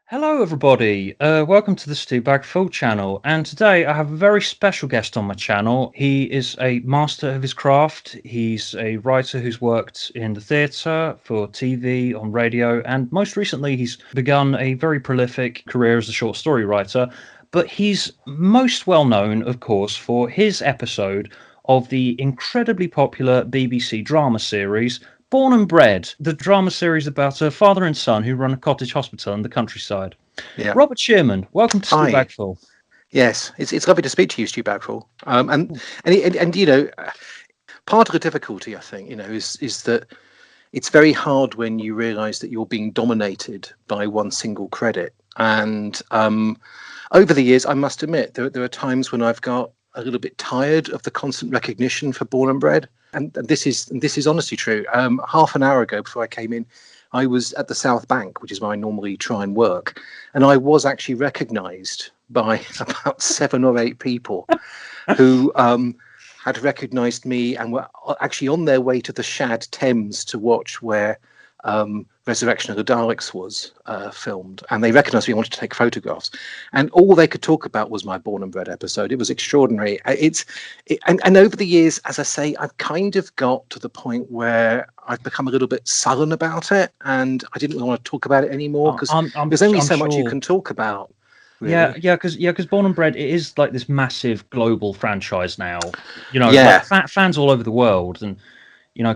Hello, everybody. Welcome to the Stubagful channel. And today I have a very special guest on my channel. He is a master of his craft. He's a writer who's worked in the theatre, for TV, on radio, and most recently he's begun a very prolific career as a short story writer. But he's most well known, of course, for his episode of the incredibly popular BBC drama series Born and Bred, the drama series about a father and son who run a cottage hospital in the countryside. Yeah. Robert Shearman, welcome to Hi. Stubagful. Yes, it's lovely to speak to you, Stubagful. And you know, part of the difficulty, I think, is that it's very hard when you realise that you're being dominated by one single credit. And over the years, I must admit, there are times when I've got a little bit tired of the constant recognition for Born and Bred. And this is honestly true. Half an hour ago, before I came in, I was at the South Bank, which is where I normally try and work, and I was actually recognised by about 7 or 8 people who had recognised me and were actually on their way to the Shad Thames to watch where Resurrection of the Daleks was filmed, and they recognised me and wanted to take photographs, and all they could talk about was my Born and Bred episode. It was extraordinary. And over the years, as I say, I've kind of got to the point where I've become a little bit sullen about it, and I didn't really want to talk about it anymore because there's only so much you can talk about. Really. Yeah, because Born and Bred, it is like this massive global franchise now. Like fans all over the world, and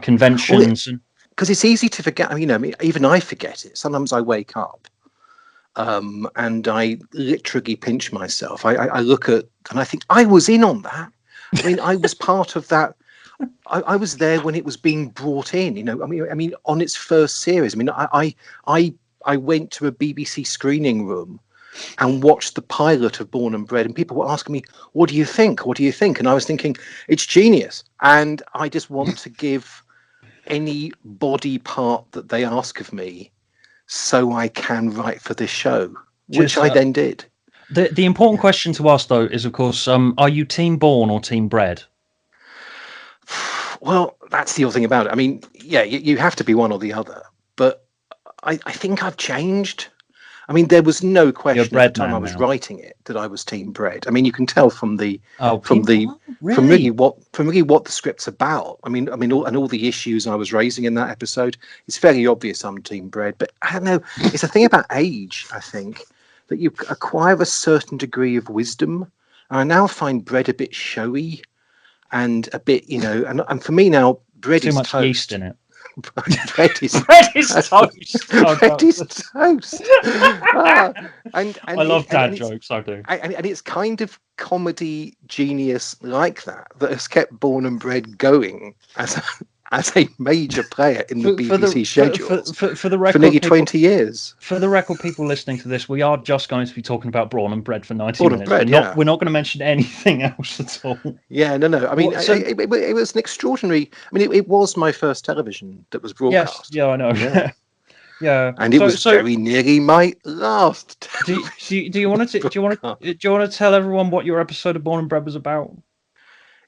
conventions and. Because it's easy to forget. I mean, even I forget it. Sometimes I wake up and I literally pinch myself. I look at and I think I was in on that. I mean, I was part of that. I was there when it was being brought in. I mean, on its first series. I mean, I went to a BBC screening room and watched the pilot of Born and Bred, and people were asking me, "What do you think? What do you think?" And I was thinking, "It's genius," and I just want to give any body part that they ask of me so I can write for this show, which I then did. The important question to ask, though, is, of course, are you Team Born or Team Bred? Well, that's the other thing about it. I mean, yeah, you have to be one or the other, but I think I've changed. I mean, there was no question at the time I was writing it that I was Team Bred. I mean, you can tell from really what the script's about. I mean, all the issues I was raising in that episode. It's very obvious I'm Team Bred, but I don't know. It's a thing about age. I think that you acquire a certain degree of wisdom. And I now find Bred a bit showy and a bit, and for me now, Bred is too much toast. Yeast in it. Bread is toast. Bread is toast. And I love dad jokes. I do. And it's kind of comedy genius like that has kept Born and Bred going as a major player in the BBC schedule for the record, for nearly 20 years. For the record, people listening to this, we are just going to be talking about Born and Bred for 90 minutes. We're not going to mention anything else at all. Yeah, no. I mean, it was an extraordinary. I mean, it was my first television that was broadcast. Yes, yeah, I know. Yeah. Yeah, and it was very nearly my last. Do you want to tell everyone what your episode of Born and Bred was about?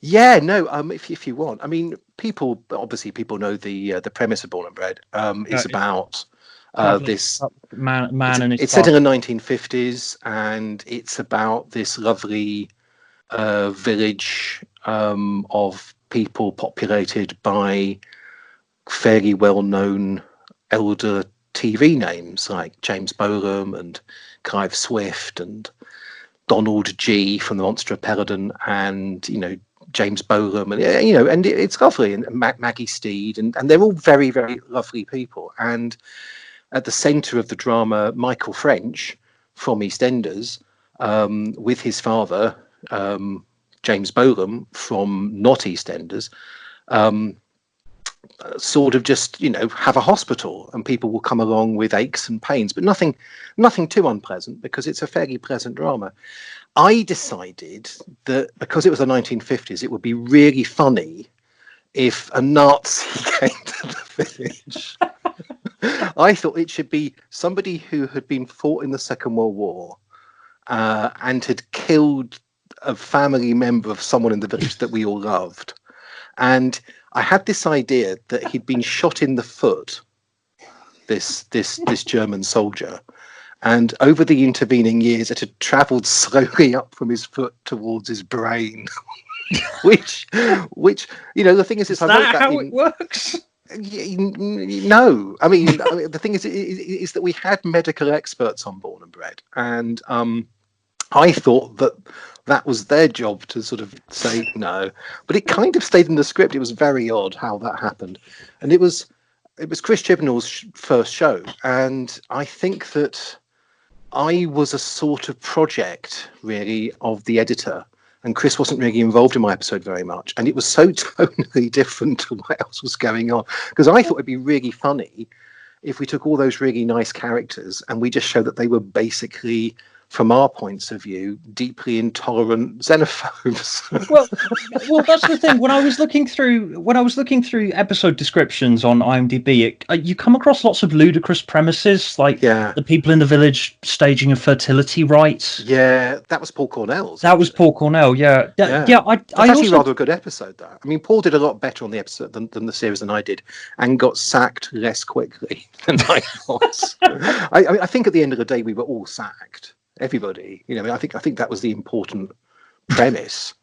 Yeah, no. If you want, I mean, people know the premise of Born and Bred. It's about this man and his. It's set in the 1950s, and it's about this lovely village of people populated by fairly well-known elder TV names like James Bolam and Clive Swift and Donald G from the Monster of Peladon, and James Bolam, and it's lovely, and Maggie Steed, and they're all very, very lovely people. And at the centre of the drama, Michael French from EastEnders, with his father, James Bolam from not EastEnders, sort of just have a hospital, and people will come along with aches and pains, but nothing too unpleasant, because it's a fairly pleasant drama. I decided that because it was the 1950s, it would be really funny if a Nazi came to the village. I thought it should be somebody who had been fought in the Second World War and had killed a family member of someone in the village that we all loved. And I had this idea that he'd been shot in the foot, this German soldier, And over the intervening years, it had travelled slowly up from his foot towards his brain, which, the thing is, Is I wrote that that how in. it works? No, I mean, the thing is that we had medical experts on Born and Bred, and I thought that was their job to sort of say no, but it kind of stayed in the script. It was very odd how that happened, and it was Chris Chibnall's first show, and I think that I was a sort of project really of the editor, and Chris wasn't really involved in my episode very much, and it was so totally different to what else was going on, because I thought it'd be really funny if we took all those really nice characters and we just showed that they were basically, from our points of view, deeply intolerant xenophobes. well, that's the thing. When I was looking through episode descriptions on IMDb, you come across lots of ludicrous premises, like the people in the village staging a fertility rite. Yeah, that was Paul Cornell's. That was Paul Cornell. Yeah. That's actually rather a good episode, though. I mean, Paul did a lot better on the episode than the series than I did, and got sacked less quickly than I was. I think at the end of the day, we were all sacked. Everybody, I think that was the important premise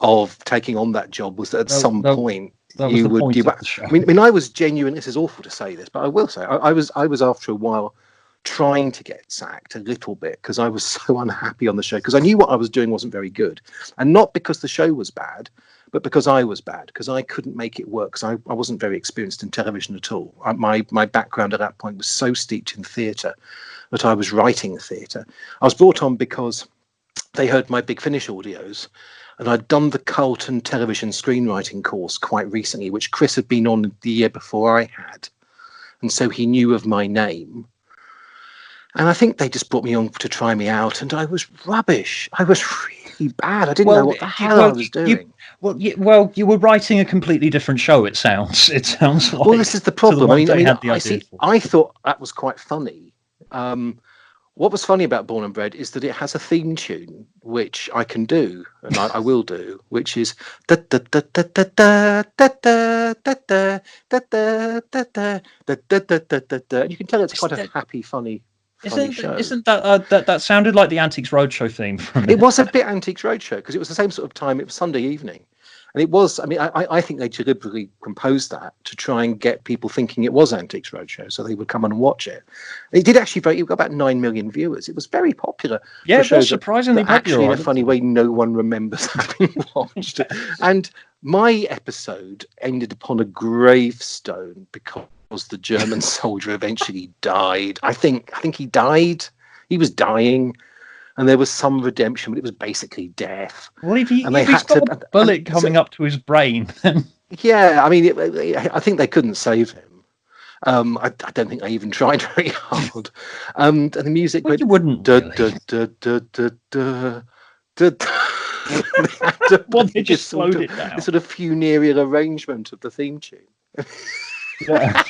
of taking on that job, was that at some point you would. I mean, I was genuine. This is awful to say this, but I will say I was after a while trying to get sacked a little bit, because I was so unhappy on the show, because I knew what I was doing wasn't very good, and not because the show was bad, but because I was bad, because I couldn't make it work, because I wasn't very experienced in television at all. My background at that point was so steeped in theatre that I was writing theatre. I was brought on because they heard my Big Finish audios, and I'd done the Carlton television screenwriting course quite recently, which Chris had been on the year before I had, and so he knew of my name. And I think they just brought me on to try me out, and I was rubbish. I was really bad. I didn't know what the hell I was doing. You were writing a completely different show. It sounds like. Well, this is the problem. I thought that was quite funny. What was funny about Born and Bred is that it has a theme tune, which I can do, and I will do, which is da da da da da da da da da da da da da da da da. You can tell it's quite a happy, funny. Isn't that sounded like the Antiques Roadshow theme from it? It was a bit Antiques Roadshow, because it was the same sort of time. It was Sunday evening, and it was. I mean, I think they deliberately composed that to try and get people thinking it was Antiques Roadshow, so they would come and watch it. It did actually it got about 9 million viewers. It was very popular. Yeah, it was surprisingly popular. Actually, in a funny way, no one remembers having watched it. And my episode ended upon a gravestone, because the German soldier eventually died. I think he died. He was dying, and there was some redemption, but it was basically death. Well, if he's got a bullet coming up to his brain, then yeah, I mean, I think they couldn't save him. I don't think they even tried very hard. And the music went. You wouldn't. Well, they just slowed it down. This sort of funereal arrangement of the theme tune. Yeah.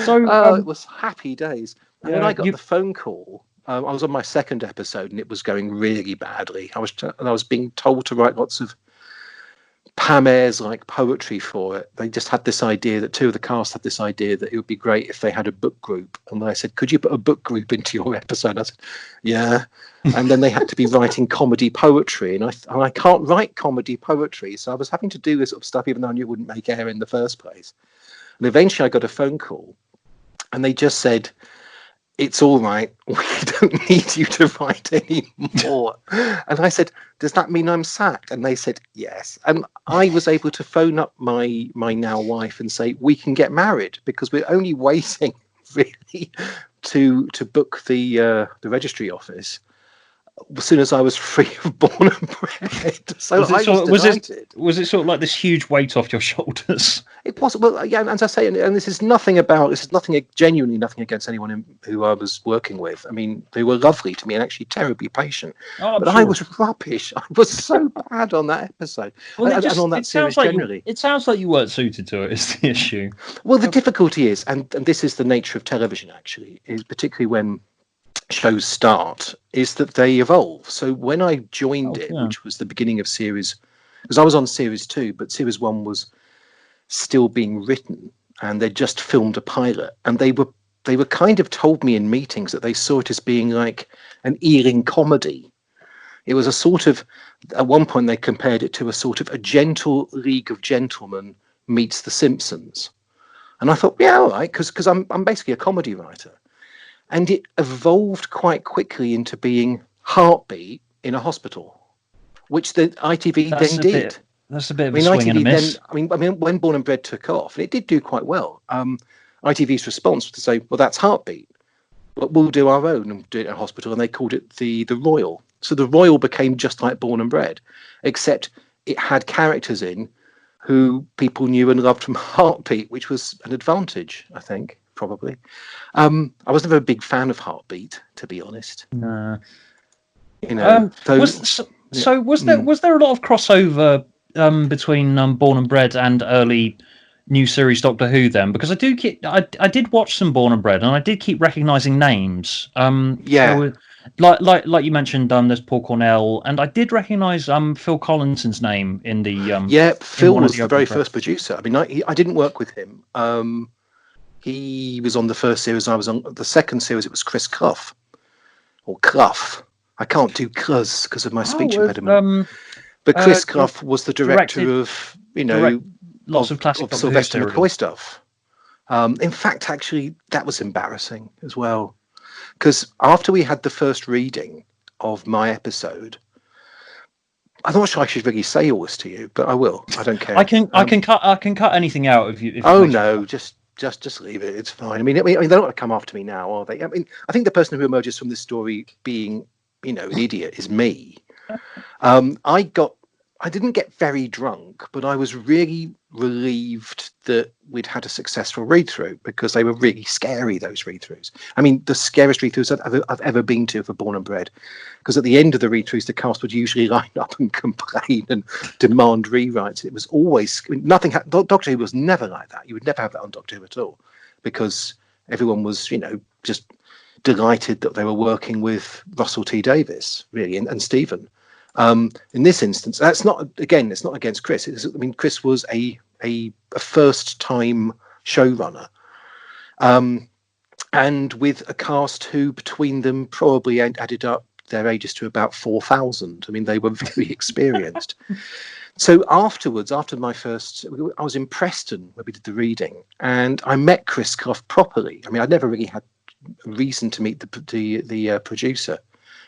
So it was happy days. And then I got the phone call. I was on my second episode, and it was going really badly. I was being told to write lots of Pam Ayres-like poetry for it. They just had this idea that two of the cast had this idea that it would be great if they had a book group. And I said, "Could you put a book group into your episode?" I said, "Yeah." And then they had to be writing comedy poetry, and I can't write comedy poetry, so I was having to do this sort of stuff even though I knew it wouldn't make air in the first place. And eventually I got a phone call, and they just said, "It's all right. We don't need you to write anymore." And I said, "Does that mean I'm sacked?" And they said, "Yes." And I was able to phone up my now wife and say, "We can get married, because we're only waiting really to book the registry office as soon as I was free of Born and Bred." So was it sort of like this huge weight off your shoulders? It was. Well, yeah, and as I say, and this is genuinely nothing against anyone who I was working with. I mean, they were lovely to me and actually terribly patient. But I was rubbish. I was so bad on that episode, and on that series generally. It sounds like you weren't suited to it, is the issue. Well, the difficulty is, and this is the nature of television actually, is particularly when shows start, is that they evolve. So when I joined which was the beginning of series, because I was on series 2, but series 1 was still being written, and they just filmed a pilot, and they were they were kind of told me in meetings that they saw it as being like an Ealing comedy. It was a sort of, at one point they compared it to a sort of a gentle League of Gentlemen meets The Simpsons. And I thought, yeah, all right, because I'm basically a comedy writer. And it evolved quite quickly into being Heartbeat in a hospital, which the ITV then did. That's a bit of a swing and a miss. I mean, when Born and Bred took off, and it did do quite well, ITV's response was to say, well, that's Heartbeat, but we'll do our own and do it in a hospital. And they called it the Royal. So the Royal became just like Born and Bred, except it had characters in who people knew and loved from Heartbeat, which was an advantage, I think, probably. I was never a big fan of Heartbeat, to be honest. No. You know, was there a lot of crossover between Born and Bred and early new series Doctor Who then? Because I did watch some Born and Bred, and I did keep recognizing names. Like you mentioned, there's Paul Cornell, and I did recognise Phil Collinson's name in the Phil was the very first producer. I mean, I didn't work with him. He was on the first series. I was on the second series. It was Chris Clough or Clough. I can't do cuz because of my speech impediment. But Chris Clough was the director of lots of classic Sylvester McCoy stuff. In fact, actually, that was embarrassing as well. Because after we had the first reading of my episode, I'm not sure I should really say all this to you, but I will. I don't care. I can cut anything out if you. Oh no, just leave it. It's fine. I mean, they're not going to come after me now, are they? I mean, I think the person who emerges from this story being, an idiot is me. I didn't get very drunk, but I was really relieved that we'd had a successful read-through because they were really scary, those read-throughs. I mean, the scariest read-throughs I've ever been to for Born and Bred, because at the end of the read-throughs, the cast would usually line up and complain and demand rewrites. It was always, nothing, Doctor Who was never like that. You would never have that on Doctor Who at all, because everyone was, just delighted that they were working with Russell T Davies, really, and Stephen. In this instance, it's not against Chris. Chris was a first-time showrunner, and with a cast who, between them, probably added up their ages to about 4,000. I mean, they were very experienced. So afterwards, after my first, I was in Preston where we did the reading, and I met Chris Clough properly. I mean, I'd never really had a reason to meet the producer.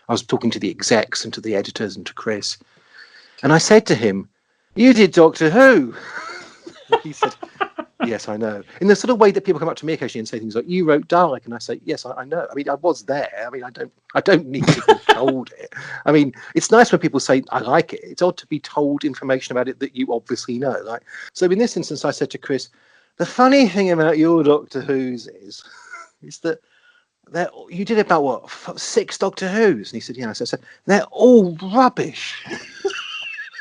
I was talking to the execs and to the editors and to Chris. And I said to him, "You did Doctor Who." He said, "Yes, I know." In the sort of way that people come up to me occasionally and say things like, "You wrote Dalek." And I say, "Yes, I know." I mean, I was there. I mean, I don't need to be told it. I mean, it's nice when people say, "I like it." It's odd to be told information about it that you obviously know. Like, so in this instance, I said to Chris, "The funny thing about your Doctor Who's is that you did about what 6 Doctor Who's?" And he said, "Yeah." So I said, "They're all rubbish."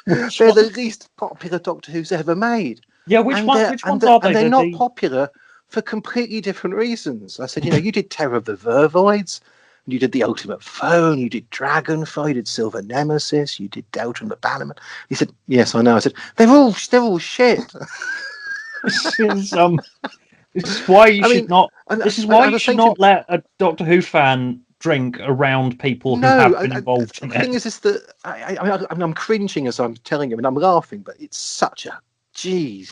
They're the least popular Doctor Who's ever made. Yeah, which ones are they? And they're not popular for completely different reasons. I said, you did Terror of the Vervoids, and you did The Ultimate Phone, you did Dragonfly, you did Silver Nemesis, you did Delta and the Bannerman. He said, "Yes, I know." I said, they're all shit. This is why you should not. This is why you should not let a Doctor Who fan drink around people who have been involved in it. The thing is that I'm cringing as I'm telling him, and I'm laughing, but it's such a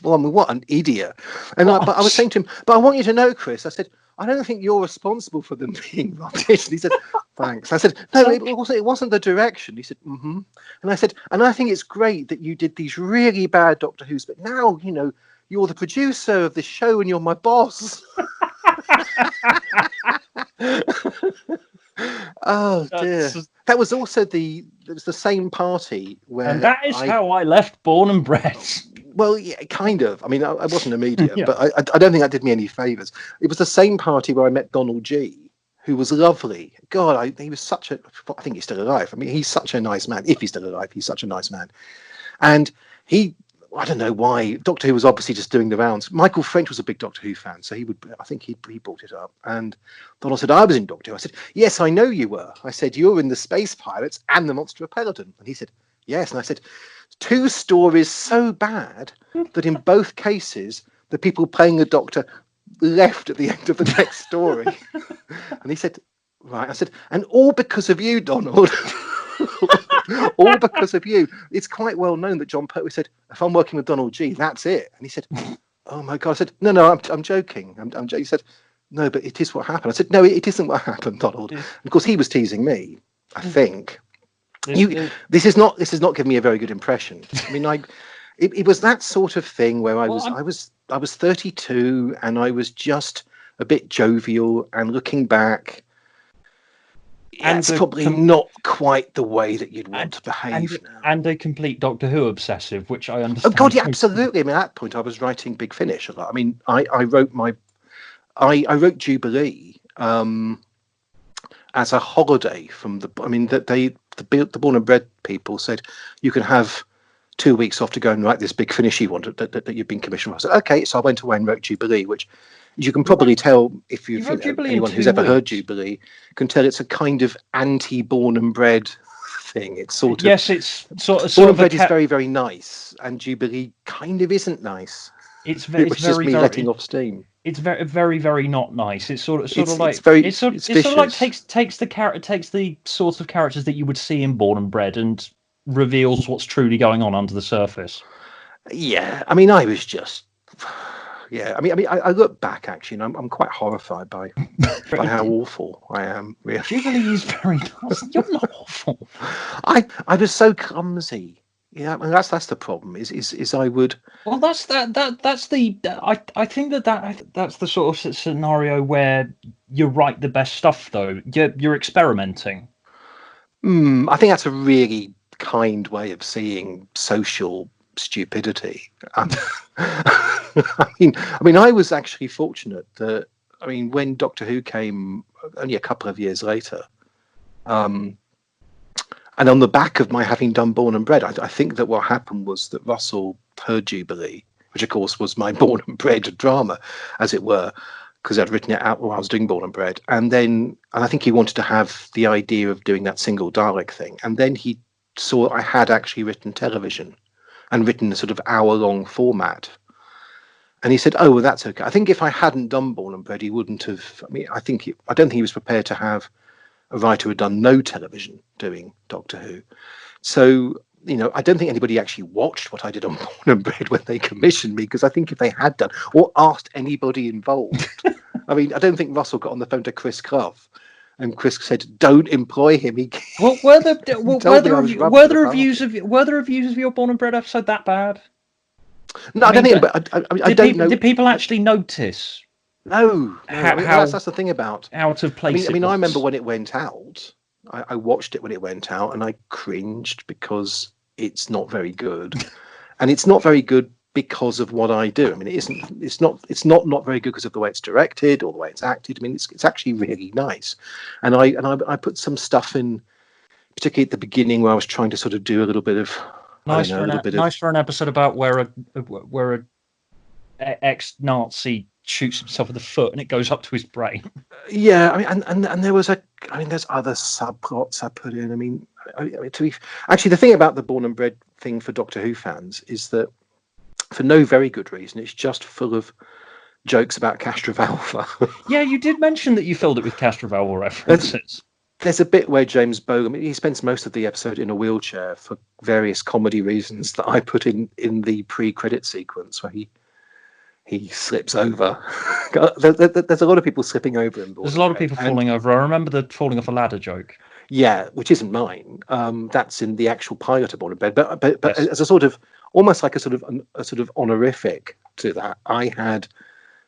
what an idiot. And but I was saying to him, "But I want you to know, Chris," I said, "I don't think you're responsible for them being rubbish." And he said, "Thanks." I said, "No, it wasn't the direction." He said, "Mm-hmm." And I said, "And I think it's great that you did these really bad Doctor Who's, but now, you're the producer of this show and you're my boss." Oh dear. That was also the same party where. And that is how I left Born and Bred. Well, yeah, kind of. I mean, I wasn't immediate, yeah. But I don't think that did me any favours. It was the same party where I met Donald G, who was lovely. God, he was such a. I think he's still alive. I mean, he's such a nice man. If he's still alive, he's such a nice man. And I don't know why. Doctor Who was obviously just doing the rounds. Michael French was a big Doctor Who fan, so I think he brought it up. And Donald said, "I was in Doctor Who." I said, "Yes, I know you were." I said, "You're in the Space Pirates and the Monster of Peloton." And he said, "Yes." And I said, 2 stories so bad that in both cases, the people playing the Doctor left at the end of the next story. And he said, right. I said, and all because of you, Donald. All because of you. It's quite well known that John Pertwee said, if I'm working with Donald G, that's it. And he said, oh my God. I said, no, I'm joking. I'm joking. He said, no, but it is what happened. I said, no, it isn't what happened, Donald. And of course, he was teasing me, I think. This is not giving me a very good impression. I mean, it was that sort of thing where I was 32 and I was just a bit jovial, and looking back, it's probably not quite the way that you'd want to behave now. And a complete Doctor Who obsessive, which I understand. Oh God, yeah, absolutely. I mean, at that point, I was writing Big Finish a lot. I mean, I wrote Jubilee as a holiday from the. I mean, the Born and Bred people said you can have 2 weeks off to go and write this Big Finish you wanted that you've been commissioned for. I said, okay, so I went away and wrote Jubilee, which you can probably tell if anyone who's ever heard Jubilee can tell it's a kind of anti-Born and Bred thing. It's sort of it's sort of Born and Bred is very, very nice, and Jubilee kind of isn't nice. It's very letting off steam. It's very, very, very not nice. It's sort of like takes the sorts of characters that you would see in Born and Bred and reveals what's truly going on under the surface. Yeah, I mean, I was just. Yeah, I mean, I look back actually, and I'm quite horrified by how awful I am. Really, Jubilee is very nice. You're not awful. I was so clumsy. Yeah, I mean, that's the problem. Is I would. Well, that's the. I think that's the sort of scenario where you write the best stuff, though. You're experimenting. I think that's a really kind way of seeing social stupidity. I mean, I was actually fortunate that, I mean, when Doctor Who came only a couple of years later, and on the back of my having done Born and Bred, I think that what happened was that Russell heard Jubilee, which of course was my Born and Bred drama, as it were, because I'd written it out while I was doing Born and Bred. And I think he wanted to have the idea of doing that single Dalek thing. And then he saw I had actually written television and written a sort of hour-long format. And he said, oh, well, that's okay. I think if I hadn't done Born and Bred, he wouldn't have. I mean, I don't think he was prepared to have a writer who had done no television doing Doctor Who. So, I don't think anybody actually watched what I did on Born and Bred when they commissioned me, because I think if they had done, or asked anybody involved, I mean, I don't think Russell got on the phone to Chris Clough, and Chris said, "Don't employ him." Were the reviews of your Born and Bred episode that bad? No, I don't think. But I don't know. Did people actually notice? No. That's the thing about out of place. I mean, I remember when it went out. I watched it when it went out, and I cringed because it's not very good, and it's not very good because of what I do. I mean, it's not very good because of the way it's directed or the way it's acted. I mean, it's actually really nice, and I put some stuff in, particularly at the beginning where I was trying to sort of do a little bit of nice for an episode about where a ex-Nazi shoots himself with a foot and it goes up to his brain. Yeah, I mean, and there was there's other subplots I put in. I mean, actually, the thing about the Born and Bred thing for Doctor Who fans is that, for no very good reason, it's just full of jokes about Castrovalva. Yeah, you did mention that you filled it with Castrovalva references. There's a bit where James Bogan, he spends most of the episode in a wheelchair for various comedy reasons that I put in the pre-credit sequence where he slips over. There's a lot of people slipping over in Born. There's a lot of people falling over. I remember the falling off a ladder joke. Yeah, which isn't mine. That's in the actual pilot of Born and Bred. But Yes. As a sort of almost like a sort of honorific to that, I had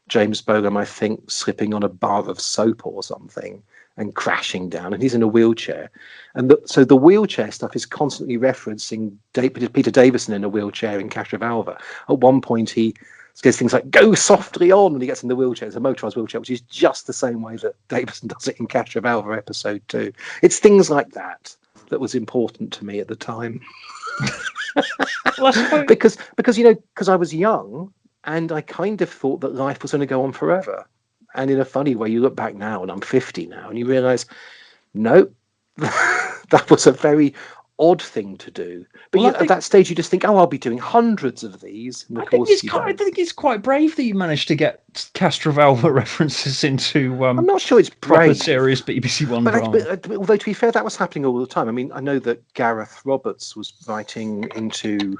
James Bogan, I think, slipping on a bar of soap or something and crashing down, and he's in a wheelchair. And so the wheelchair stuff is constantly referencing Peter Davison in a wheelchair in Castrovalva. At one point, he says things like, "Go softly on," when he gets in the wheelchair. It's a motorised wheelchair, which is just the same way that Davison does it in Castrovalva episode 2. It's things like that was important to me at the time. Well, because I was young and I kind of thought that life was going to go on forever. And in a funny way, you look back now, and I'm 50 now, and you realise, no, that was a very odd thing to do. But Well, at that stage, you just think, "Oh, I'll be doing hundreds of these." And of course, I think it's quite brave that you managed to get Castrovalva references into I'm not sure it's proper brave, serious BBC One drama. but although to be fair, that was happening all the time. I mean, I know that Gareth Roberts was writing into,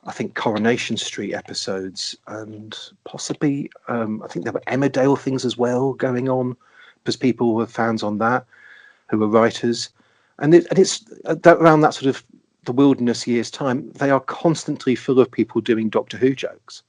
I think, Coronation Street episodes, and possibly I think there were Emmerdale things as well going on, because people were fans on that who were writers, and it's around that sort of the Wilderness years time. They are constantly full of people doing Doctor Who jokes,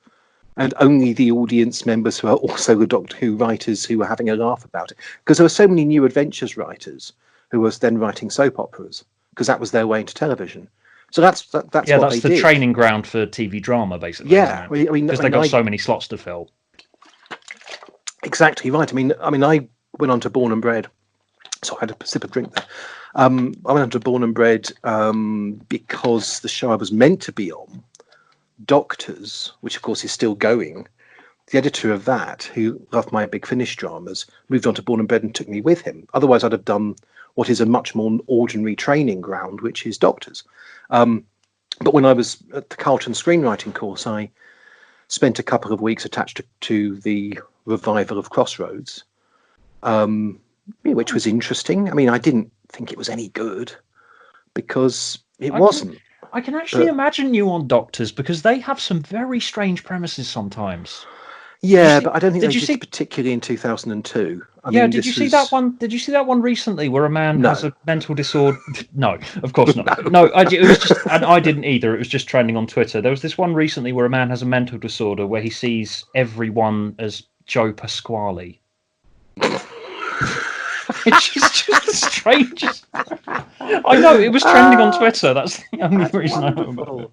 and only the audience members who are also the Doctor Who writers who were having a laugh about it, because there were so many New Adventures writers who was then writing soap operas, because that was their way into television. So that's what That's they the did. training ground for TV drama, basically. Yeah, I mean, because they got so many slots to fill. Exactly right. I mean, I went on to Born and Bred, so I had a sip of drink there. I went on to Born and Bred because the show I was meant to be on, Doctors, which of course is still going. The editor of that, who loved my Big Finish dramas, moved on to Born and Bred and took me with him. Otherwise, I'd have done what is a much more ordinary training ground, which is Doctors. But when I was at the Carlton screenwriting course, I spent a couple of weeks attached to the revival of Crossroads, which was interesting. I mean, I didn't think it was any good because it wasn't. I can actually imagine you on Doctors, because they have some very strange premises sometimes. Yeah, but I don't think they did particularly in 2002. Did you see that one? Did you see that one recently where a man has a mental disorder? No, of course not. No, it was just, and I didn't either. It was just trending on Twitter. There was this one recently where a man has a mental disorder where he sees everyone as Joe Pasquale. It's just the strangest. I know, it was trending on Twitter. That's the only reason I know about it.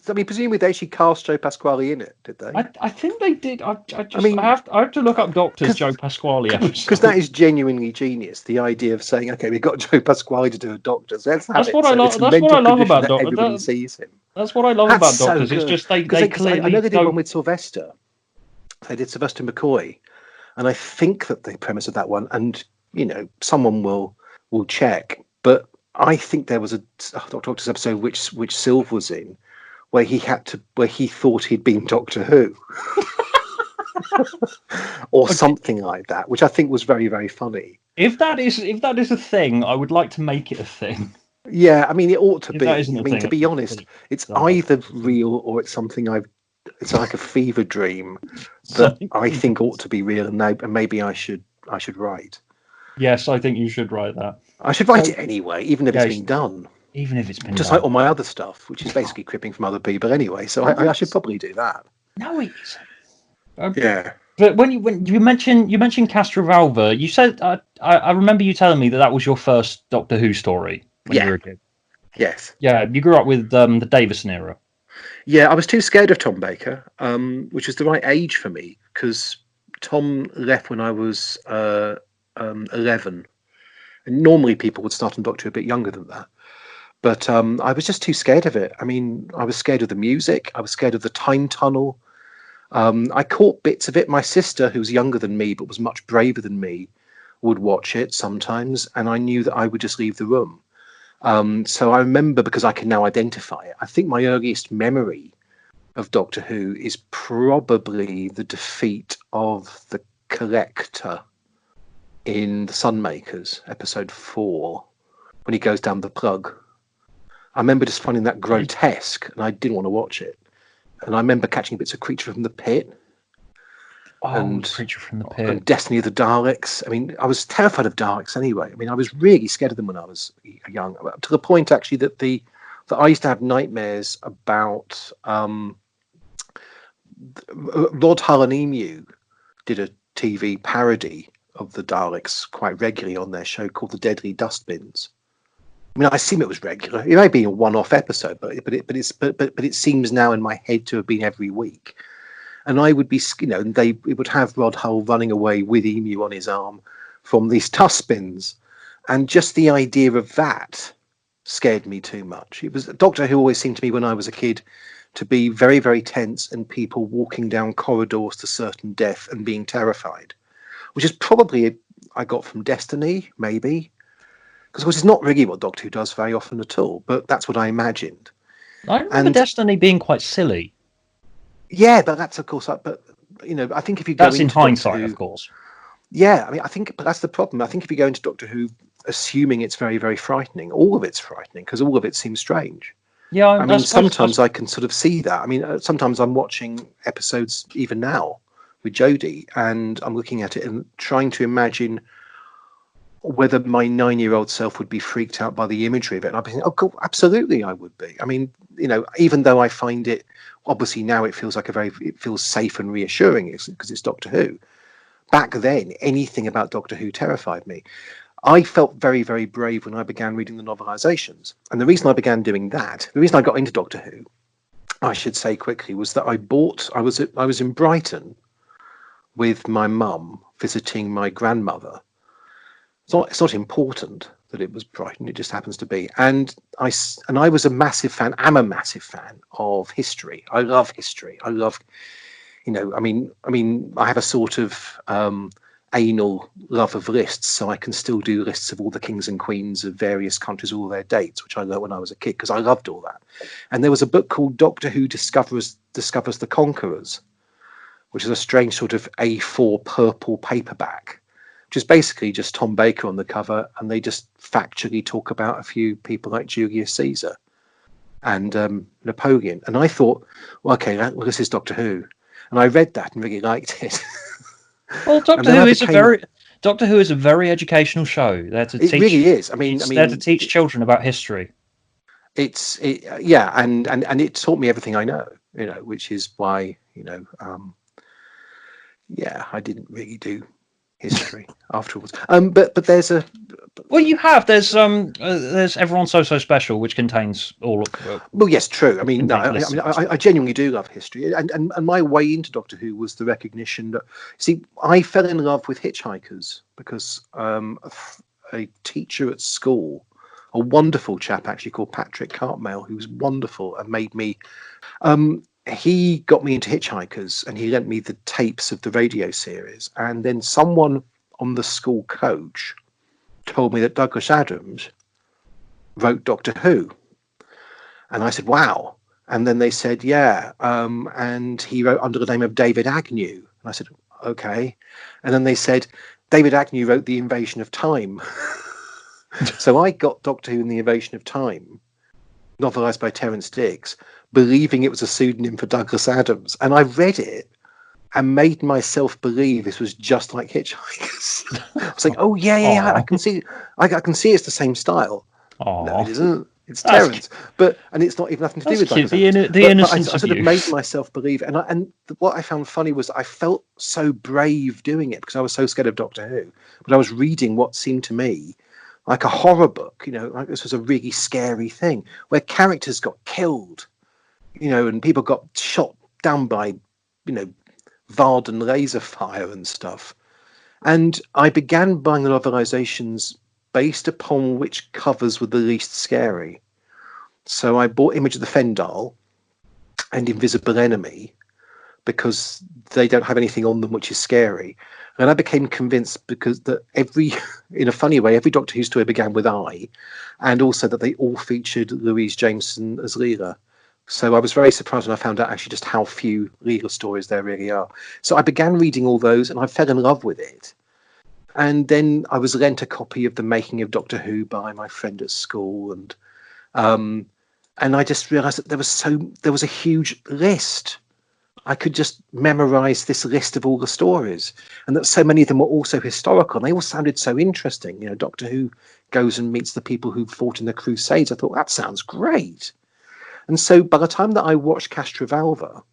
I mean, presumably they actually cast Joe Pasquale in it, did they? I think they did. I have to look up Doctors Joe Pasquale episode, because that is genuinely genius. The idea of saying, "Okay, we've got Joe Pasquale to do a Doctors." That's what I love. That's what I love about Doctors. Everybody sees him. That's what I love about Doctors. So it's just they clearly. I know they did one with Sylvester. They did Sylvester McCoy, and I think that the premise of that one, and someone will check, but I think there was a Doctors episode which Sylv was in, where he thought he'd been Doctor Who, or something like that, which I think was very, very funny. If that is a thing, I would like to make it a thing. Yeah, I mean, it ought to be. I mean, to be honest, it's either real or it's something it's like a fever dream that I think ought to be real, and maybe I should write. Yes, I think you should write that. I should write it anyway, even if it's been done. Even if it's been just like all my other stuff, which is basically cribbing from other people anyway. So I should probably do that. No, it isn't. Yeah. But when you mentioned Castrovalva, you said I remember you telling me that was your first Doctor Who story when you were a kid. Yes. Yeah, you grew up with the Davison era. Yeah, I was too scared of Tom Baker, which was the right age for me, because Tom left when I was 11, and normally people would start on Doctor Who a bit younger than that. But I was just too scared of it. I mean, I was scared of the music. I was scared of the time tunnel. I caught bits of it. My sister, who's younger than me but was much braver than me, would watch it sometimes, and I knew that I would just leave the room. So I remember, because I can now identify it, I think my earliest memory of Doctor Who is probably the defeat of the Collector in The Sunmakers, episode 4, when he goes down the plug. I remember just finding that grotesque, and I didn't want to watch it. And I remember catching bits of Creature from the Pit. Creature from the Pit. And Destiny of the Daleks. I mean, I was terrified of Daleks anyway. I mean, I was really scared of them when I was young, to the point actually that I used to have nightmares about Rod Hull and Emu did a TV parody of the Daleks quite regularly on their show called The Deadly Dustbins. I mean, I assume it was regular. It may be a one-off episode, but it seems now in my head to have been every week. And I would be, and it would have Rod Hull running away with Emu on his arm from these dustbins, and just the idea of that scared me too much. It was Doctor Who always seemed to me when I was a kid to be very, very tense, and people walking down corridors to certain death and being terrified, which is probably I got from Destiny, maybe. Because of course it's not really what Doctor Who does very often at all, but that's what I imagined. I remember And Destiny being quite silly. yeah, but that's of course, but I think if you go That's in into Doctor hindsight, Who, of course. yeah, I mean, I think, but that's the problem. I think if you go into Doctor Who assuming it's very, very frightening, all of it's frightening because all of it seems strange. Yeah, I I mean, suppose. sometimes I can sort of see that. I mean, sometimes I'm watching episodes even now with Jodie, and I'm looking at it and trying to imagine whether my 9-year-old self would be freaked out by the imagery of it. And I'd be thinking, oh, God, absolutely, I would be. I mean, even though I find it, obviously now it feels like it feels safe and reassuring because it's Doctor Who. Back then, anything about Doctor Who terrified me. I felt very, very brave when I began reading the novelizations. And the reason I began doing that, the reason I got into Doctor Who, I should say quickly, was that I was in Brighton with my mum visiting my grandmother. It's not important that it was Brighton, it just happens to be. And I was a massive fan, am a massive fan of history. I love history. I love, I have a sort of anal love of lists, so I can still do lists of all the kings and queens of various countries, all their dates, which I learned when I was a kid because I loved all that. And there was a book called Doctor Who Discovers the Conquerors, which is a strange sort of A4 purple paperback, which is basically just Tom Baker on the cover, and they just factually talk about a few people like Julius Caesar and Napoleon. And I thought, well, okay, this is Doctor Who, and I read that and really liked it. Well, Doctor Who is a very educational show. It really is. I mean, there to teach children about history. Yeah, and it taught me everything I know. Which is why yeah, I didn't really do history afterwards. But there's a. Well, you have. There's Everyone's So Special, which contains all of. Well, yes, true. I mean, no, I genuinely do love history, and my way into Doctor Who was the recognition that, see, I fell in love with Hitchhikers because a teacher at school, a wonderful chap actually called Patrick Cartmale, who was wonderful and made me. He got me into Hitchhikers, and he lent me the tapes of the radio series, and then someone on the school coach told me that Douglas Adams wrote Doctor Who. And I said, wow. And then they said, yeah. And he wrote under the name of David Agnew. And I said, okay. And then they said, David Agnew wrote The Invasion of Time. So I got Doctor Who and The Invasion of Time, novelised by Terence Dicks, believing it was a pseudonym for Douglas Adams. And I read it and made myself believe this was just like Hitchhikers. I was like, oh yeah, I can see it's the same style. Aww. No, it isn't. It's Terence, and it's not even nothing to do with Douglas Adams. The innocence I sort of made myself believe, and what I found funny was I felt so brave doing it because I was so scared of Doctor Who. But I was reading what seemed to me like a horror book. Like this was a really scary thing where characters got killed, and people got shot down by, Varden laser fire and stuff. And I began buying the novelizations based upon which covers were the least scary. So I bought Image of the Fendal and Invisible Enemy because they don't have anything on them which is scary. And I became convinced that in a funny way, every Doctor Who story began with I, and also that they all featured Louise Jameson as Leela. So I was very surprised when I found out actually just how few Leela stories there really are. So I began reading all those and I fell in love with it. And then I was lent a copy of The Making of Doctor Who by my friend at school, and I just realised that there was a huge list. I could just memorise this list of all the stories, and that so many of them were also historical, and they all sounded so interesting. Doctor Who goes and meets the people who fought in the Crusades. I thought that sounds great, and so by the time that I watched Castrovalva,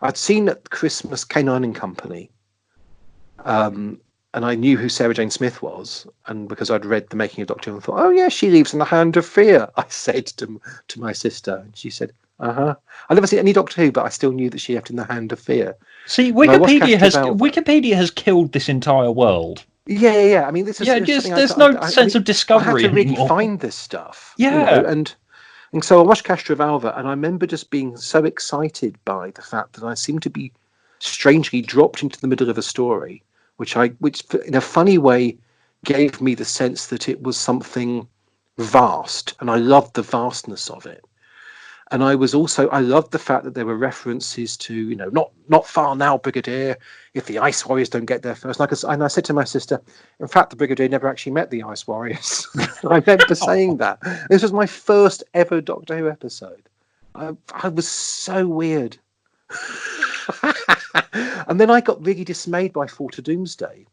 I'd seen at Christmas K9 and Company. And I knew who Sarah Jane Smith was, and because I'd read The Making of Doctor Who, and thought, oh yeah, she leaves in the Hand of Fear, I said to my sister, and she said, I've never seen any Doctor Who, but I still knew that she left in the Hand of Fear. See, Wikipedia has killed this entire world. Yeah. I mean, this is there's no sense of discovery. I had to really anymore. find this stuff. Yeah, and so I watched Castrovalva, and I remember just being so excited by the fact that I seemed to be strangely dropped into the middle of a story, which in a funny way gave me the sense that it was something vast, and I loved the vastness of it. And I loved the fact that there were references to, not far now, Brigadier, if the Ice Warriors don't get there first. And I said to my sister, in fact, the Brigadier never actually met the Ice Warriors. I remember saying that. This was my first ever Doctor Who episode. I was so weird. And then I got really dismayed by Fall to Doomsday.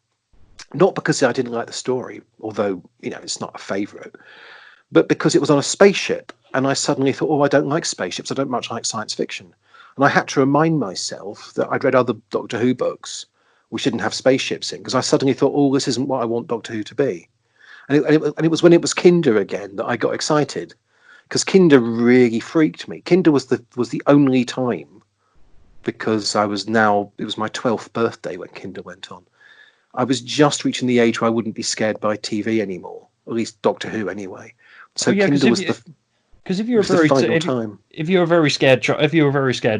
Not because I didn't like the story, although, it's not a favourite, but because it was on a spaceship. And I suddenly thought, I don't like spaceships. I don't much like science fiction. And I had to remind myself that I'd read other Doctor Who books which didn't have spaceships in, because I suddenly thought, this isn't what I want Doctor Who to be. And it was when it was Kinder again that I got excited, because Kinder really freaked me. Kinder was the only time, because it was my 12th birthday when Kinder went on. I was just reaching the age where I wouldn't be scared by TV anymore, at least Doctor Who anyway. So Kinder was the... Because if you're a very scared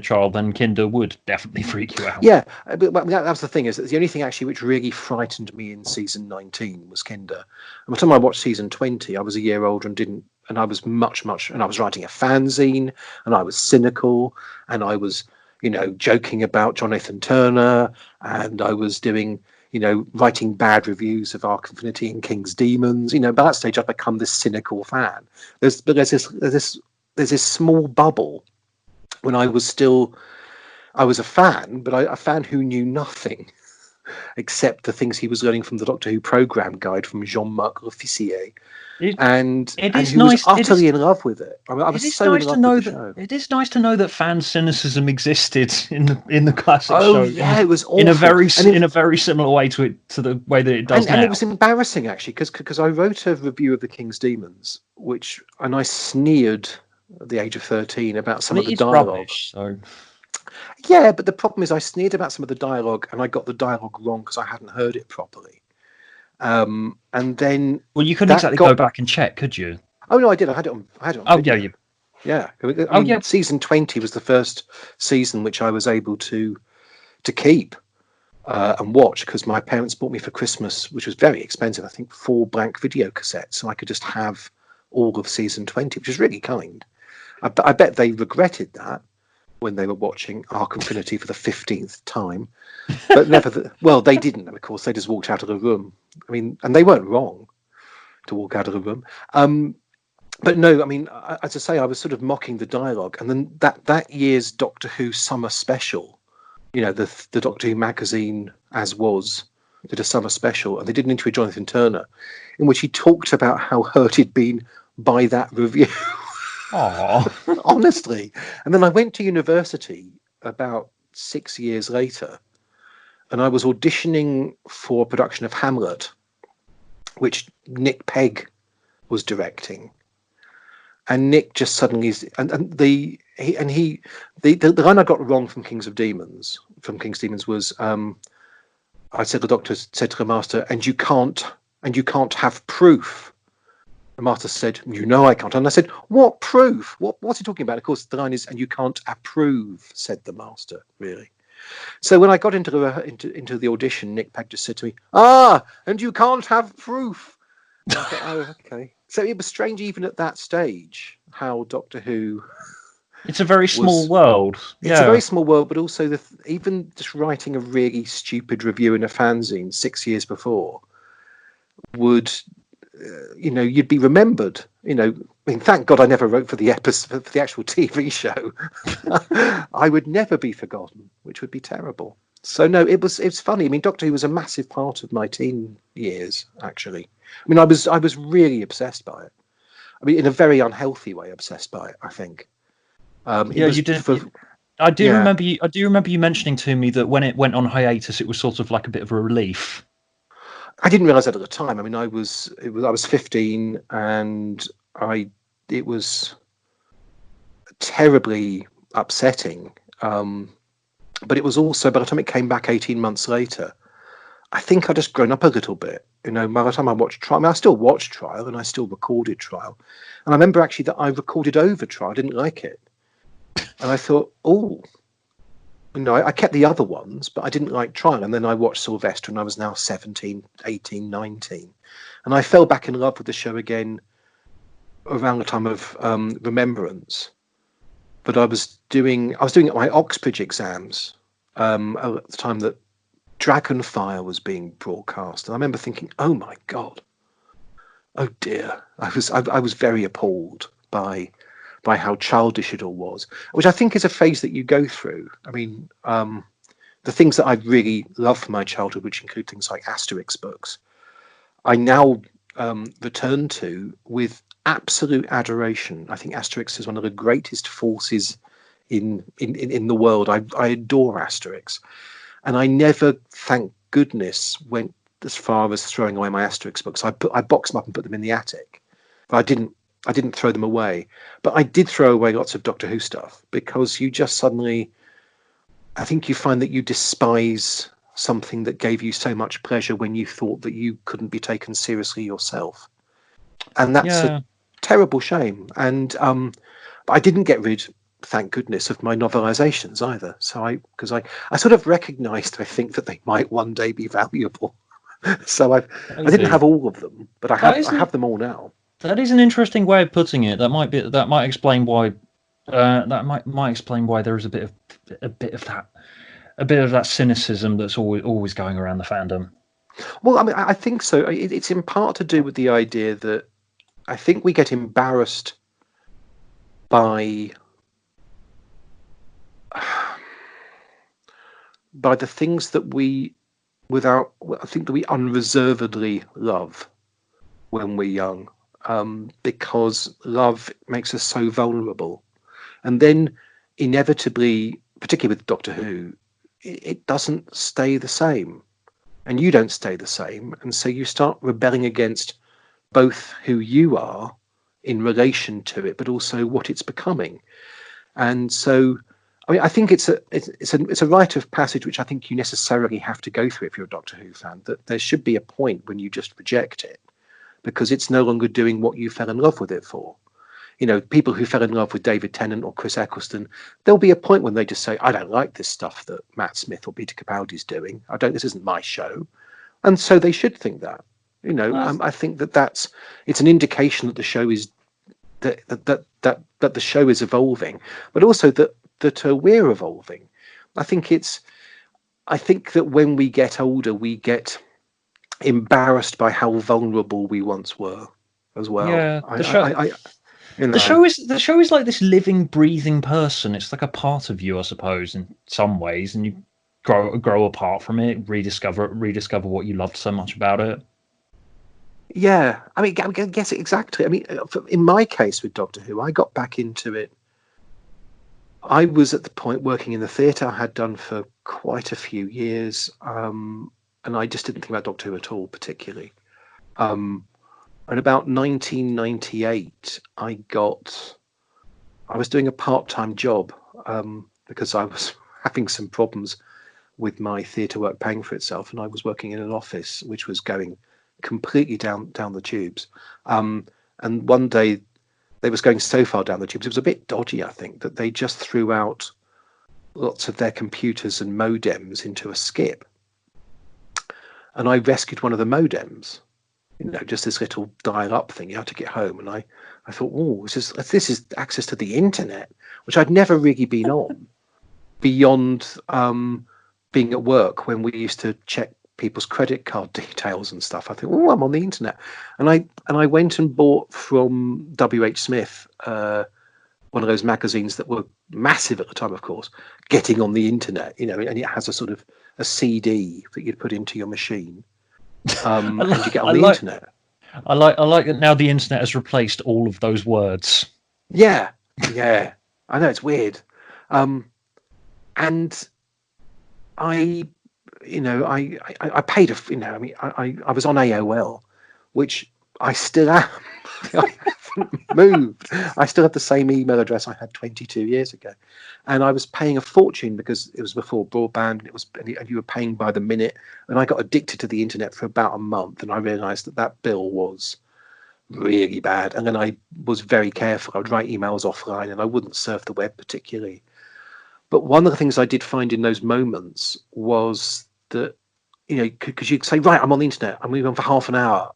child, then Kinder would definitely freak you out. Yeah, but that was the thing, is that the only thing actually which really frightened me in season 19 was Kinder. And by the time I watched season 20, I was a year older and I was much, and I was writing a fanzine, and I was cynical, and I was, joking about Jonathan Turner, and I was doing, writing bad reviews of Arc Infinity and King's Demons. By that stage, I've become this cynical fan. There's this small bubble when I was a fan, but a fan who knew nothing except the things he was learning from the Doctor Who program guide from Jean-Marc L'Officier. And he was utterly in love with it. I was so in love with the show. It is nice to know that fan cynicism existed in the classic show. Yeah, it was awful. in a very similar way to the way that it does now. And it was embarrassing actually, because I wrote a review of the King's Demons, and I sneered at the age of 13 about some of the dialogue. Rubbish, so. Yeah, but the problem is I sneered about some of the dialogue, and I got the dialogue wrong because I hadn't heard it properly. And then, well, you couldn't exactly go back and check, could you? Oh no, I did. I had it on. Oh video. Yeah. Season 20 was the first season which I was able to keep and watch, because my parents bought me for Christmas, which was very expensive, I think 4 blank video cassettes, so I could just have all of season 20, which is really kind. I bet they regretted that when they were watching Arc Infinity for the 15th time. But they didn't, of course. They just walked out of the room. And they weren't wrong to walk out of the room. But no, as I say, I was sort of mocking the dialogue. And then that year's Doctor Who summer special, the Doctor Who magazine, as was, did a summer special. And they did an interview with Jonathan Turner, in which he talked about how hurt he'd been by that review. Aww. Honestly. And then I went to university about 6 years later, and I was auditioning for a production of Hamlet, which Nick Pegg was directing. And Nick just suddenly the line I got wrong from King's Demons was, I said, the Doctor said to the Master, and you can't have proof. The Master said, I can't. And I said, what proof? What's he talking about? Of course, the line is, and you can't approve, said the Master, really. So when I got into the audition, Nick Pegg just said to me, and you can't have proof. I thought, oh, okay. So it was strange even at that stage how Doctor Who... It's a very small world. It's a very small world, but also even just writing a really stupid review in a fanzine 6 years before would... you'd be remembered. Thank God I never wrote for the episode, for the actual TV show. I would never be forgotten, which would be terrible. So no, it's funny. Doctor Who was a massive part of my teen years, actually. I was really obsessed by it. In a very unhealthy way, obsessed by it, I think. You did. I do remember you mentioning to me that when it went on hiatus, it was sort of like a bit of a relief. I didn't realise that at the time. I was 15, and it was terribly upsetting. But it was also, by the time it came back 18 months later, I think I'd just grown up a little bit. By the time I watched Trial, I still watched Trial, and I still recorded Trial. And I remember actually that I recorded over Trial. I didn't like it. And I thought, I kept the other ones, but I didn't like trying. And then I watched Sylvester, and I was now 17, 18, 19. And I fell back in love with the show again around the time of Remembrance. But I was doing my Oxbridge exams at the time that Dragonfire was being broadcast, and I remember thinking, "Oh my God, oh dear!" I was very appalled by how childish it all was, which I think is a phase that you go through. I mean, the things that I really loved from my childhood, which include things like Asterix books, I now return to with absolute adoration. I think Asterix is one of the greatest forces in the world. I adore Asterix, and I never, thank goodness, went as far as throwing away my Asterix books. I boxed them up and put them in the attic, but I didn't throw them away. But I did throw away lots of Doctor Who stuff, because you just suddenly, I think you find that you despise something that gave you so much pleasure when you thought that you couldn't be taken seriously yourself, and that's a Yeah. terrible shame. And but I didn't get rid, thank goodness, of my novelizations either. So I sort of recognized, I think, that they might one day be valuable. So I didn't have Maybe. all of them, but That I isn't have them all now. that is an interesting way of putting it. That might explain why that might explain why there is a bit of that cynicism that's always going around the fandom. Well, I mean, I think so. It's in part to do with the idea that I think we get embarrassed by the things that we I think that we unreservedly love when we're young, because love makes us so vulnerable, and then inevitably, particularly with Doctor Who, it doesn't stay the same, and you don't stay the same, and so you start rebelling against both who you are in relation to it, but also what it's becoming. And so, I mean, I think it's a rite of passage which I think you necessarily have to go through if you're a Doctor Who fan. That there should be a point when you just reject it because it's no longer doing what you fell in love with it for. You know, people who fell in love with David Tennant or Chris Eccleston, there'll be a point when they just say, "I don't like this stuff that Matt Smith or Peter Capaldi's doing. I don't. This isn't my show," and so they should think that. You know, Uh, I think that it's an indication that the show is that the show is evolving, but also that we're evolving. I think I think that when we get older, we get embarrassed by how vulnerable we once were, as well. yeah, I you know, the show is like this living, breathing person. It's like a part of you, I suppose, in some ways, and you grow apart from it, rediscover what you loved so much about it. yeah. I mean, I guess exactly. I mean, in my case with Doctor Who, I got back into it. I was at the point working in the theatre. I had done for quite a few years, and I just didn't think about Doctor Who at all, particularly. Um, and about 1998, I was doing a part-time job, because I was having some problems with my theatre work paying for itself, and I was working in an office which was going completely down the tubes. And one day they was going so far down the tubes, it was a bit dodgy, I think, that they just threw out lots of their computers and modems into a skip. And I rescued one of the modems, just this little dial-up thing you had to get home. And I thought, oh, this is access to the internet, which I'd never really been on beyond being at work when we used to check people's credit card details and stuff. I think, oh, I'm on the internet, and I went and bought from WH Smith, one of those magazines that were massive at the time, of course, Getting on the Internet, and it has a sort of a CD that you'd put into your machine, I, and you get I on the like internet. I like that now the internet has replaced all of those words. Yeah, yeah, I know it's weird, and I I paid I was on AOL, which I still am. I haven't moved. I still have the same email address I had 22 years ago, and I was paying a fortune because it was before broadband. And you were paying by the minute, and I got addicted to the internet for about a month, and I realised that bill was really bad. And then I was very careful. I would write emails offline, and I wouldn't surf the web particularly. But one of the things I did find in those moments was that, because you'd say, right, I'm on the internet, I'm moving on for half an hour,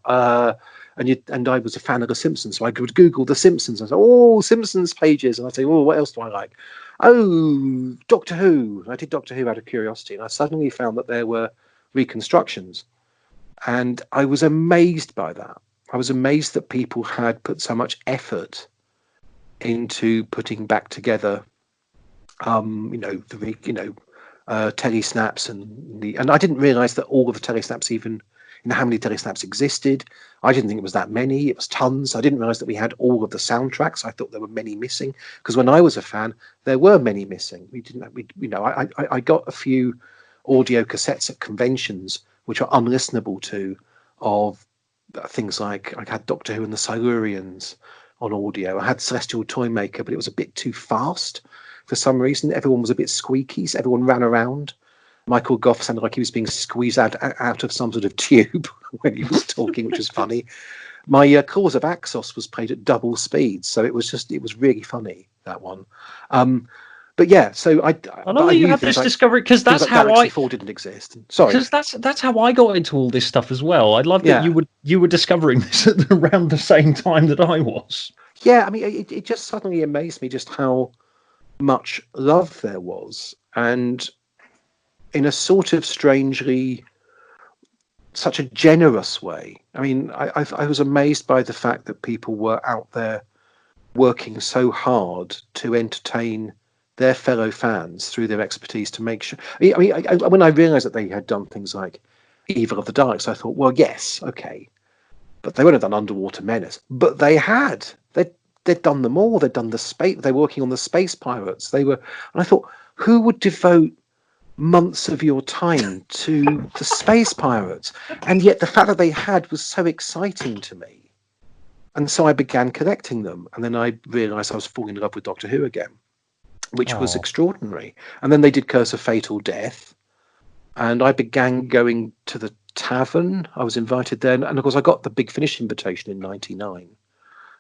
and I was a fan of The Simpsons, so I could Google The Simpsons and say, oh, Simpsons pages, and I'd say, oh, what else do I like? Oh, Doctor Who. I did Doctor Who out of curiosity, and I suddenly found that there were reconstructions, and I was amazed by that. I was amazed that people had put so much effort into putting back together, telesnaps and I didn't realise that all of the telesnaps, even how many telesnaps existed. I didn't think it was that many. It was tons. I didn't realise that we had all of the soundtracks. I thought there were many missing, because when I was a fan, there were many missing. I got a few audio cassettes at conventions which are unlistenable to, of things like, I had Doctor Who and the Silurians on audio. I had Celestial Toymaker, but it was a bit too fast for some reason. Everyone was a bit squeaky, so everyone ran around. Michael Gough sounded like he was being squeezed out of some sort of tube when he was talking, which was funny. My Claws of Axos was played at double speed, so it was really funny, that one. But yeah, so I know you had this discovery, because that's like how Galaxy 4 didn't exist. Sorry, because that's how I got into all this stuff as well. I love that you were discovering this at around the same time that I was. Yeah, I mean, it just suddenly amazed me just how much love there was, and in a sort of strangely, such a generous way. I mean, I was amazed by the fact that people were out there working so hard to entertain their fellow fans through their expertise to make sure. I mean, when I realised that they had done things like Evil of the Daleks, I thought, well, yes, okay, but they wouldn't have done Underwater Menace. But they had. They'd done them all. They'd done the space. They were working on the Space Pirates. They were, and I thought, who would devote months of your time to the Space Pirates? And yet the fact that they had was so exciting to me. And so I began collecting them. And then I realised I was falling in love with Doctor Who again, which was extraordinary. And then they did Curse of Fatal Death. And I began going to the tavern. I was invited there. And of course, I got the Big Finish invitation in '99.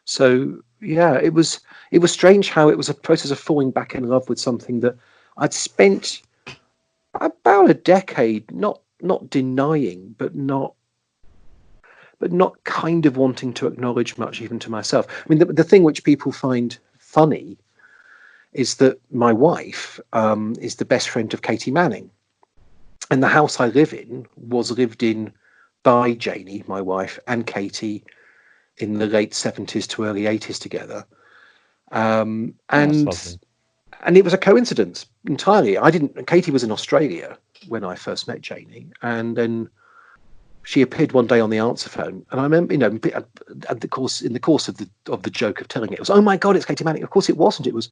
So, yeah, it was strange how it was a process of falling back in love with something that I'd spent about a decade not denying, but not kind of wanting to acknowledge much, even to myself. I mean, the thing which people find funny is that my wife is the best friend of Katie Manning, and the house I live in was lived in by Janie, my wife, and Katie in the late 70s to early 80s together. And it was a coincidence entirely. Katie was in Australia when I first met Janie, and then she appeared one day on the answer phone, and I remember, in the course of the joke of telling it was, oh my God, it's Katie Manning. Of course it wasn't. It was,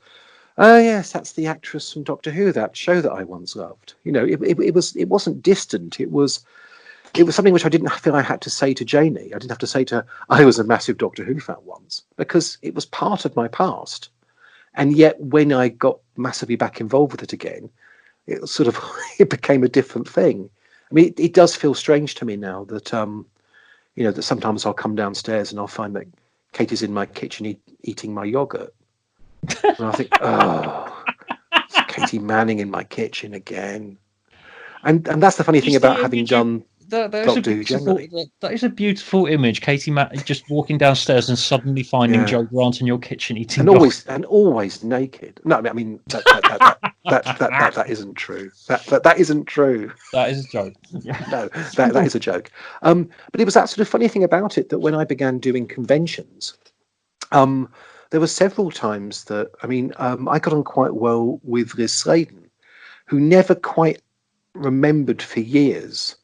oh yes, that's the actress from Doctor Who, that show that I once loved. It wasn't distant. It was something which I didn't feel I had to say to Janie. I didn't have to say to her, I was a massive Doctor Who fan once, because it was part of my past. And yet when I got massively back involved with it again, it sort of it became a different thing. I mean, it does feel strange to me now that that sometimes I'll come downstairs and I'll find that Katie's in my kitchen eating my yogurt, and I think, oh, it's Katie Manning in my kitchen again. And that's the funny thing about having done Doctor Who generally. That is a beautiful image. Katie just walking downstairs and suddenly finding Joe Grant in your kitchen eating, and always naked. No, I mean that isn't true. That isn't true. That is a joke. No, that is a joke. But it was that sort of funny thing about it that when I began doing conventions, there were several times that I got on quite well with Liz Sladen, who never quite remembered for years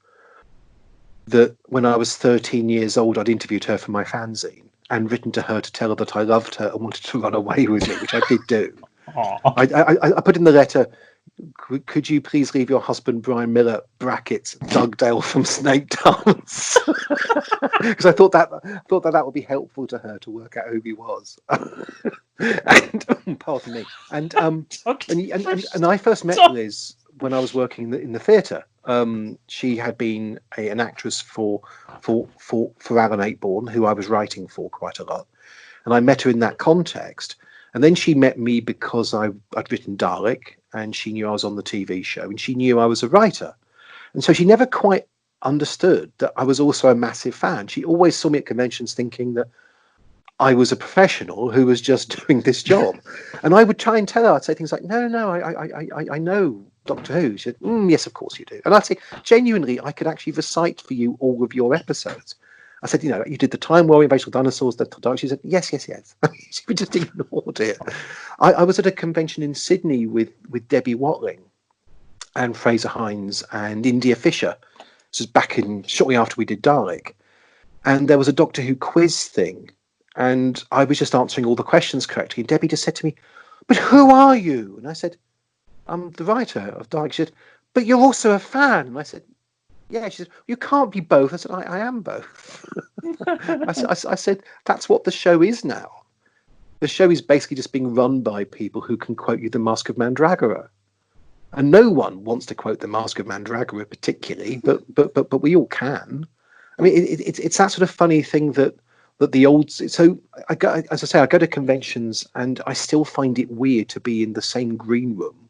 that when I was 13 years old, I'd interviewed her for my fanzine and written to her to tell her that I loved her and wanted to run away with me, which I did do. I put in the letter, could you please leave your husband Brian Miller (brackets Dugdale from Snake Dance), because I thought that would be helpful to her to work out who he was. And pardon me. And I first met Liz when I was working in the theatre. She had been an actress for Alan Ayckbourn, who I was writing for quite a lot, and I met her in that context. And then she met me because I'd written Dalek, and she knew I was on the TV show, and she knew I was a writer. And so she never quite understood that I was also a massive fan. She always saw me at conventions thinking that I was a professional who was just doing this job. And I would try and tell her, I'd say things like, no, I know Doctor Who. She said, yes, of course you do. And I'd say, genuinely, I could actually recite for you all of your episodes. I said, you did the Time War, Invasion of Dinosaurs, the Dark. She said, yes. She just ignored it. I was at a convention in Sydney with Debbie Watling and Fraser Hines and India Fisher. This was back in shortly after we did Dalek. And there was a Doctor Who quiz thing. And I was just answering all the questions correctly. And Debbie just said to me, but who are you? And I said, I'm the writer of Dalek. She said, but you're also a fan. And I said, yeah. She said, you can't be both. I said, I am both. I said, that's what the show is now. The show is basically just being run by people who can quote you The Mask of Mandragora. And no one wants to quote The Mask of Mandragora particularly, but we all can. I mean, it's that sort of funny thing that the old. So I go, as I say, I go to conventions and I still find it weird to be in the same green room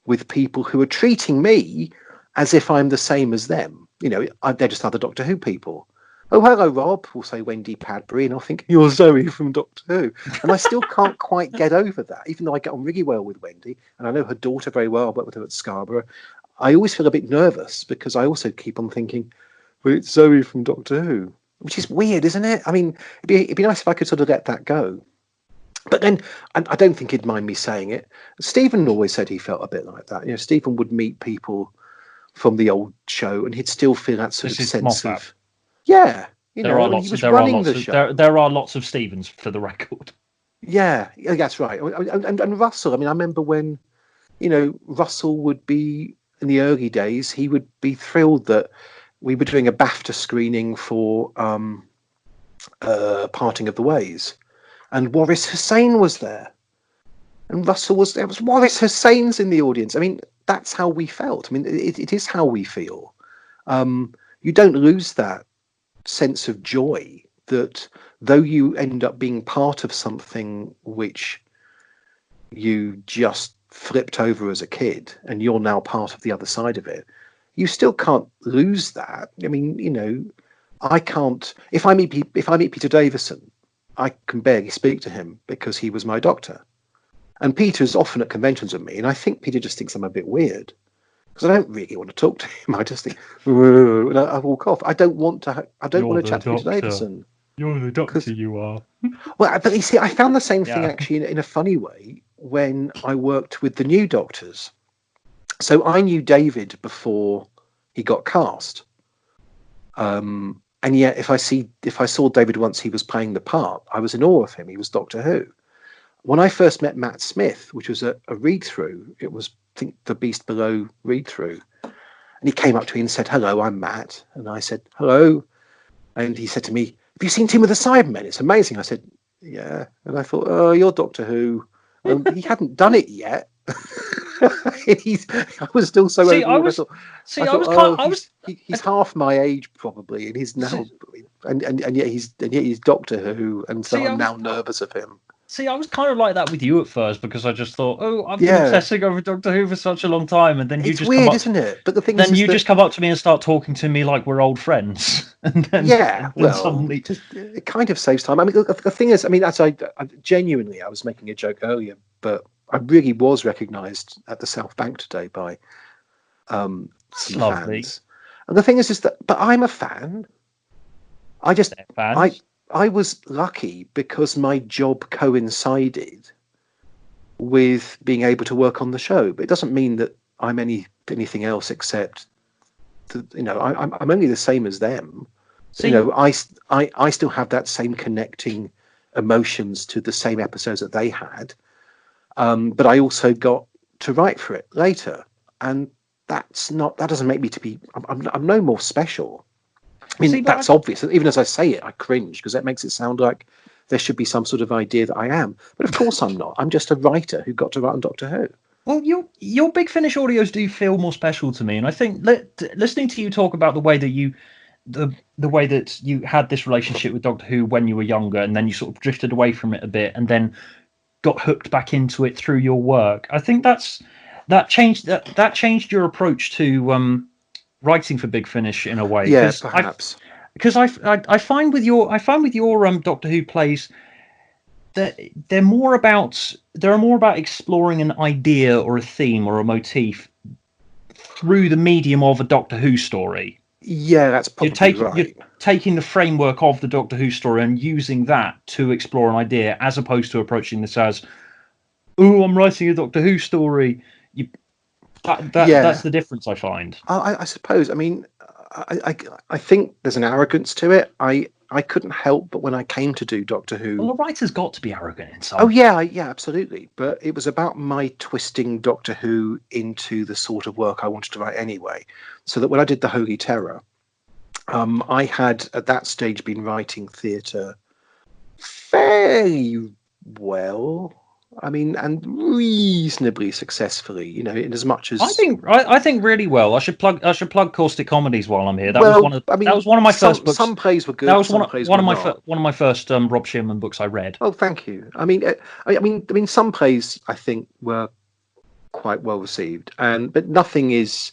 with people who are treating me as if I'm the same as them. They're just other Doctor Who people. Oh, hello, Rob, will say Wendy Padbury, and I'll think, you're Zoe from Doctor Who. And I still can't quite get over that, even though I get on really well with Wendy, and I know her daughter very well, I work with her at Scarborough. I always feel a bit nervous because I also keep on thinking, well, it's Zoe from Doctor Who, which is weird, isn't it? I mean, it'd be nice if I could sort of let that go. But then, I don't think he'd mind me saying it, Stephen always said he felt a bit like that. Stephen would meet people from the old show and he'd still feel that sort of sense of... Yeah, there are lots of Stevens for the record. Yeah, that's right. And Russell, I mean, I remember when, Russell would be, in the early days, he would be thrilled that we were doing a BAFTA screening for Parting of the Ways. And Waris Hussein was there. And Russell was there. It was Waris Hussein's in the audience. I mean, that's how we felt. I mean, it is how we feel. You don't lose that sense of joy that though you end up being part of something which you just flipped over as a kid and you're now part of the other side of it, you still can't lose that. I mean, I can't, if I meet Peter Davison, I can barely speak to him because he was my doctor. And Peter's often at conventions with me, and I think Peter just thinks I'm a bit weird. Because I don't really want to talk to him. I just think, and I walk off. I don't want to chat to Peter Davison. You're the doctor, you are. Well, but you see, I found the same thing actually in a funny way when I worked with the new doctors. So I knew David before he got cast. And yet, if I saw David once he was playing the part, I was in awe of him. He was Doctor Who. When I first met Matt Smith, which was a read-through, it was, I think, the Beast Below read-through. And he came up to me and said, hello, I'm Matt. And I said, hello. And he said to me, have you seen Team of the Cybermen? It's amazing. I said, yeah. And I thought, oh, you're Doctor Who. He hadn't done it yet. I was still so he's half my age probably, and he's now, and yet he's Doctor Who, and so I'm now nervous of him. See, I was kind of like that with you at first because I just thought, I've been obsessing over Doctor Who for such a long time, and then you just weird, isn't it? But the thing then you just come up to me and start talking to me like we're old friends, and then suddenly it kind of saves time. I mean, the thing is, I mean, I genuinely, I was making a joke earlier, but I really was recognised at the South Bank today by some fans. And the thing is that, but I'm a fan. I was lucky because my job coincided with being able to work on the show. But it doesn't mean that I'm anything else except that, I'm only the same as them. See, I still have that same connecting emotions to the same episodes that they had. But I also got to write for it later, and that doesn't make me to be. I'm no more special. I mean, that's obvious. Even as I say it, I cringe because that makes it sound like there should be some sort of idea that I am. But of course I'm not. I'm just a writer who got to write on Doctor Who. Well, your Big Finish audios do feel more special to me, and I think listening to you talk about the way that the way that you had this relationship with Doctor Who when you were younger, and then you sort of drifted away from it a bit, and then got hooked back into it through your work. I think that changed your approach to writing for Big Finish in a way. Yeah, perhaps. Because I find with your Doctor Who plays that they're more about exploring an idea or a theme or a motif through the medium of a Doctor Who story. Yeah, that's probably right. You're taking the framework of the Doctor Who story and using that to explore an idea, as opposed to approaching this as, "Oh, I'm writing a Doctor Who story." That's the difference I find. I suppose. I mean, I think there's an arrogance to it. I couldn't help but when I came to do Doctor Who. Well, the writer's got to be arrogant in some. Oh yeah, absolutely. But it was about my twisting Doctor Who into the sort of work I wanted to write anyway. So that when I did the Holy Terror, I had at that stage been writing theatre fairly well. I mean, and reasonably successfully, you know, in as much as I think really well. I should plug Caustic Comedies while I'm here. That was one of my first books. Some plays were good. That was one of my first Rob Shearman books I read. Oh, thank you. I mean, some plays I think were quite well received, but nothing's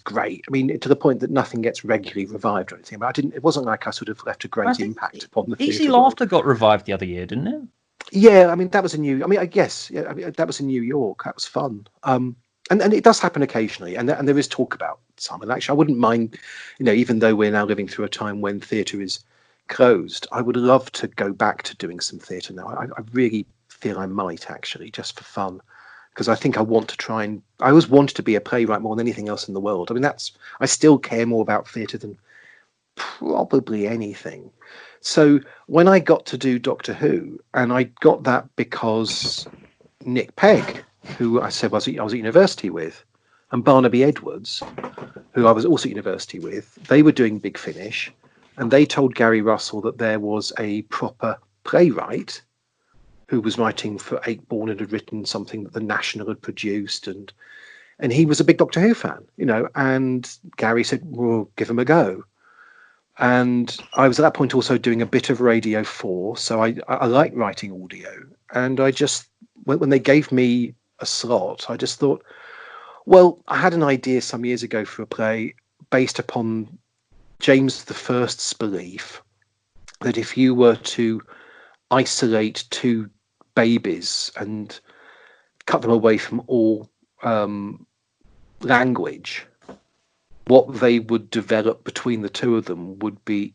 great. I mean, to the point that nothing gets regularly revived or anything. But it wasn't like I sort of left a great impact upon the Easy Laughter got revived the other year, didn't it? Yeah, I mean that was that was in New York. That was fun. And it does happen occasionally, and there is talk about some. And actually, I wouldn't mind, you know, even though we're now living through a time when theatre is closed, I would love to go back to doing some theatre now. I really feel I might actually, just for fun, because I think I want to try and. I always wanted to be a playwright more than anything else in the world. I mean, I still care more about theatre than probably anything. So when I got to do Doctor Who, and I got that because Nick Pegg, who I said I was at university with, and Barnaby Edwards, who I was also at university with, they were doing Big Finish, and they told Gary Russell that there was a proper playwright who was writing for 8 Born and had written something that the National had produced, and he was a big Doctor Who fan, you know, and Gary said, "Well, give him a go." And I was at that point also doing a bit of Radio 4, so I like writing audio. And I just, when they gave me a slot, I just thought, well, I had an idea some years ago for a play based upon James I's belief that if you were to isolate 2 babies and cut them away from all language, what they would develop between the 2 of them would be,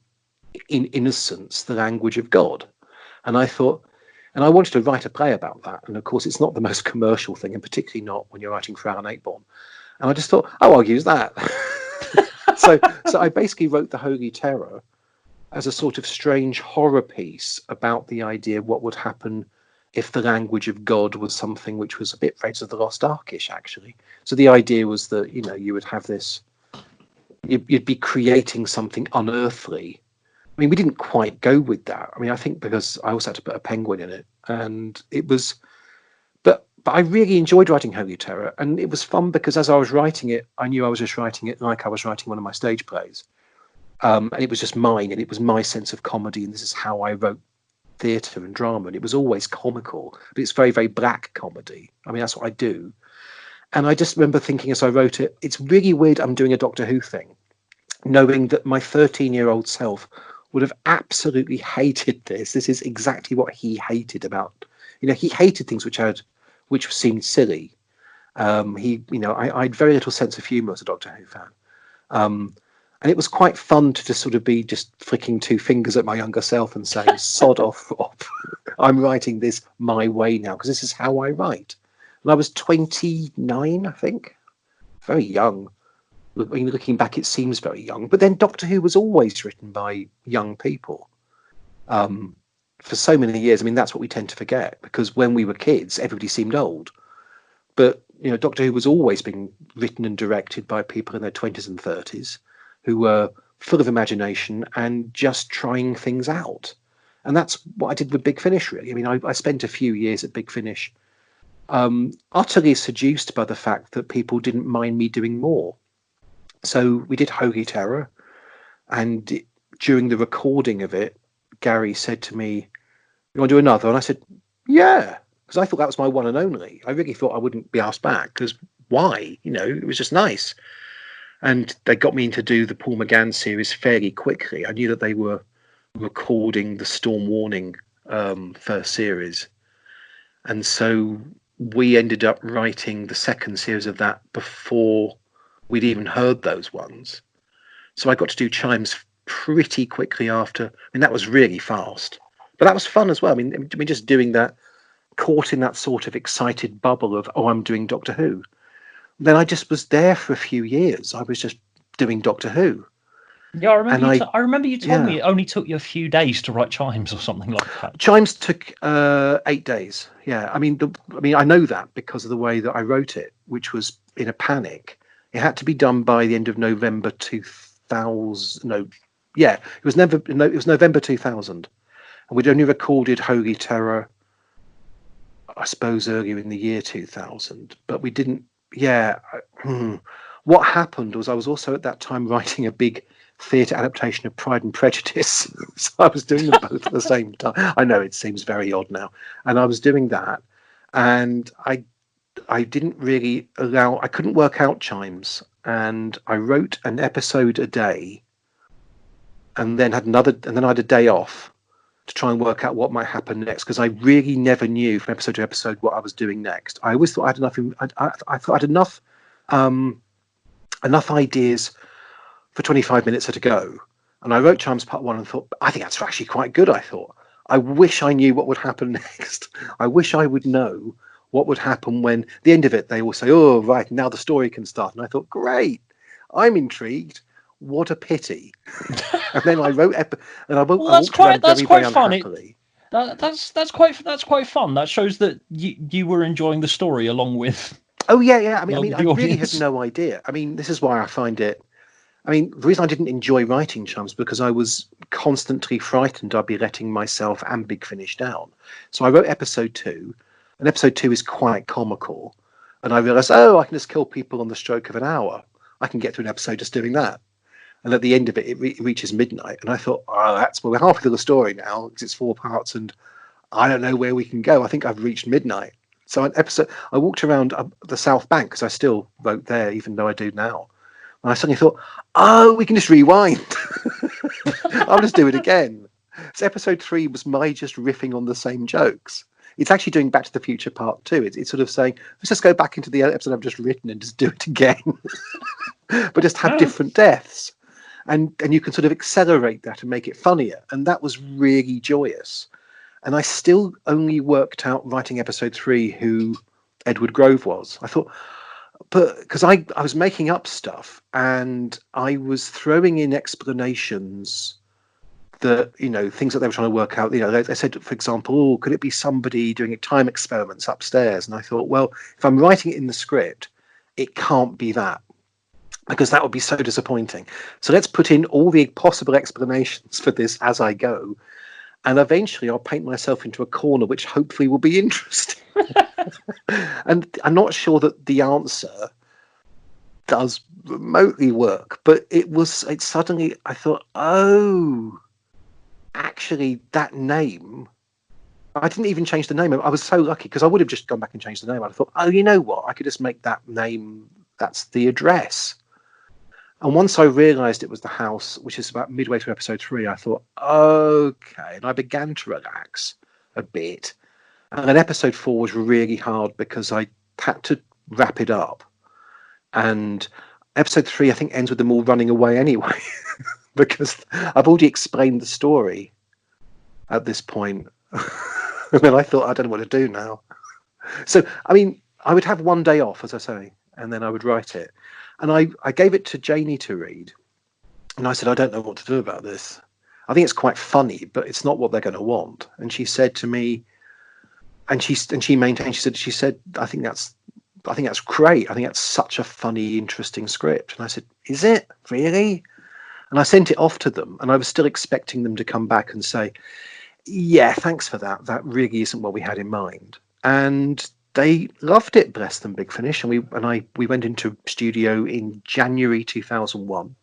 in innocence, the language of God. And I thought, and I wanted to write a play about that. And of course, it's not the most commercial thing, and particularly not when you're writing for Alan Ayckbourn. And I just thought, oh, I'll use that. So I basically wrote The Holy Terror as a sort of strange horror piece about the idea of what would happen if the language of God was something which was a bit Raiders of the Lost Ark-ish, actually. So the idea was that, you know, you would have this. You'd be creating something unearthly. I mean, we didn't quite go with that. I mean, I think because I also had to put a penguin in it, and it was. But I really enjoyed writing Holy Terror, and it was fun because as I was writing it, I knew I was just writing it like I was writing one of my stage plays, and it was just mine, and it was my sense of comedy, and this is how I wrote theatre and drama, and it was always comical, but it's very, very black comedy. I mean, that's what I do. And I just remember thinking as I wrote it, it's really weird I'm doing a Doctor Who thing, knowing that my 13-year-old self would have absolutely hated this. This is exactly what he hated about, you know, he hated things which seemed silly. I had very little sense of humour as a Doctor Who fan. And it was quite fun to just sort of be just flicking 2 fingers at my younger self and saying, sod off, Rob. I'm writing this my way now, because this is how I write. And I was 29, I think. Very young. I mean, looking back, it seems very young. But then Doctor Who was always written by young people. For so many years, I mean, that's what we tend to forget, because when we were kids, everybody seemed old. But, you know, Doctor Who was always being written and directed by people in their 20s and 30s who were full of imagination and just trying things out. And that's what I did with Big Finish, really. I mean, I spent a few years at Big Finish utterly seduced by the fact that people didn't mind me doing more. So we did Holy Terror, and during the recording of it, Gary said to me, "You want to do another?" And I said, Yeah, because I thought that was my one and only. I really thought I wouldn't be asked back because why? It was just nice. And they got me in to do the Paul McGann series fairly quickly. I knew that they were recording the Storm Warning first series. And so we ended up writing the second series of that before we'd even heard those ones. So I got to do Chimes pretty quickly after. I mean, that was really fast. But that was fun as well. I mean, just doing that, caught in that sort of excited bubble of, oh, I'm doing Doctor Who. Then I just was there for a few years. I was just doing Doctor Who. Yeah, I remember And I remember you told me yeah. it only took you a few days to write Chimes or something like that. Chimes took 8 days. Yeah, I mean, I know that because of the way that I wrote it, which was in a panic. It had to be done by the end of November 2000. No, yeah, it was November 2000, and we'd only recorded Holy Terror, I suppose, earlier in the year 2000, but we didn't. Yeah, what happened was I was also at that time writing a big theatre adaptation of Pride and Prejudice. So I was doing them both at the same time. I know it seems very odd now. And I was doing that. And I didn't really I couldn't work out Chimes. And I wrote an episode a day and then I had a day off to try and work out what might happen next, because I really never knew from episode to episode what I was doing next. I always thought I had enough. I thought I had enough ideas for 25 minutes at a go. And I wrote Chimes Part 1 and thought, I think that's actually quite good. I thought, I wish I knew what would happen next. I wish I would know what would happen when the end of it, they all say, oh, right, now the story can start. And I thought, great, I'm intrigued. What a pity. And then I wrote, and I walked around very, very unhappily. That's quite fun. That shows that you were enjoying the story along with. Oh yeah. I mean, I really audience. had no idea. I mean, this is why I find it. I mean, the reason I didn't enjoy writing Chimes because I was constantly frightened I'd be letting myself and Big Finish down. So I wrote episode 2, and episode 2 is quite comical. And I realised, oh, I can just kill people on the stroke of an hour. I can get through an episode just doing that. And at the end of it, it reaches midnight. And I thought, oh, we're halfway through the story now because it's 4 parts and I don't know where we can go. I think I've reached midnight. So I walked around the South Bank because I still wrote there, even though I do now. And I suddenly thought, oh, we can just rewind. I'll just do it again. So episode 3 was my just riffing on the same jokes. It's actually doing Back to the Future Part 2. It's sort of saying, let's just go back into the episode I've just written and just do it again. But just have different deaths. And you can sort of accelerate that and make it funnier. And that was really joyous. And I still only worked out writing episode 3 who Edward Grove was. I thought, but because I was making up stuff and I was throwing in explanations that, things that they were trying to work out. They said, for example, oh, could it be somebody doing time experiments upstairs? And I thought, well, if I'm writing it in the script, it can't be that, because that would be so disappointing. So let's put in all the possible explanations for this as I go. And eventually I'll paint myself into a corner, which hopefully will be interesting. And I'm not sure that the answer does remotely work, but it suddenly, I thought, oh, actually that name, I didn't even change the name. I was so lucky because I would have just gone back and changed the name. I thought, oh, you know what? I could just make that name, that's the address. And once I realised it was the house, which is about midway through episode 3, I thought, okay. And I began to relax a bit. And then episode 4 was really hard because I had to wrap it up. And episode 3, I think, ends with them all running away anyway, because I've already explained the story at this point. And then I thought, I don't know what to do now. So, I mean, I would have one day off, as I say, and then I would write it. And I gave it to Janie to read. And I said, I don't know what to do about this. I think it's quite funny, but it's not what they're going to want. And she said to me, and she maintained, she said, I think that's great. I think that's such a funny, interesting script. And I said, is it really? And I sent it off to them, and I was still expecting them to come back and say, yeah, thanks for that. That really isn't what we had in mind. And they loved it, bless them, Big Finish. And we went into studio in January 2001,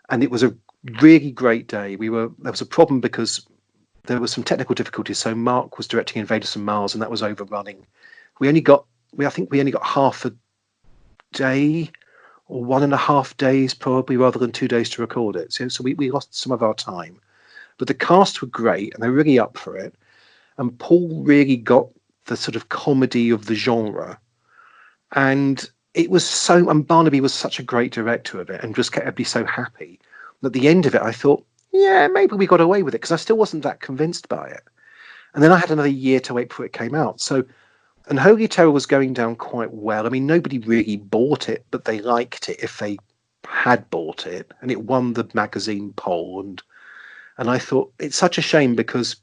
and it was a really great day. There was a problem because there was some technical difficulties. So Mark was directing Invaders from Mars, and that was overrunning. I think we only got half a day or 1.5 days probably, rather than 2 days to record it. So we lost some of our time. But the cast were great, and they were really up for it. And Paul really got the sort of comedy of the genre. And and Barnaby was such a great director of it, and just kept everybody so happy. And at the end of it, I thought, yeah, maybe we got away with it, because I still wasn't that convinced by it. And then I had another year to wait before it came out. And Holy Terror was going down quite well. I mean, nobody really bought it, but they liked it if they had bought it. And it won the magazine poll. And I thought, it's such a shame, because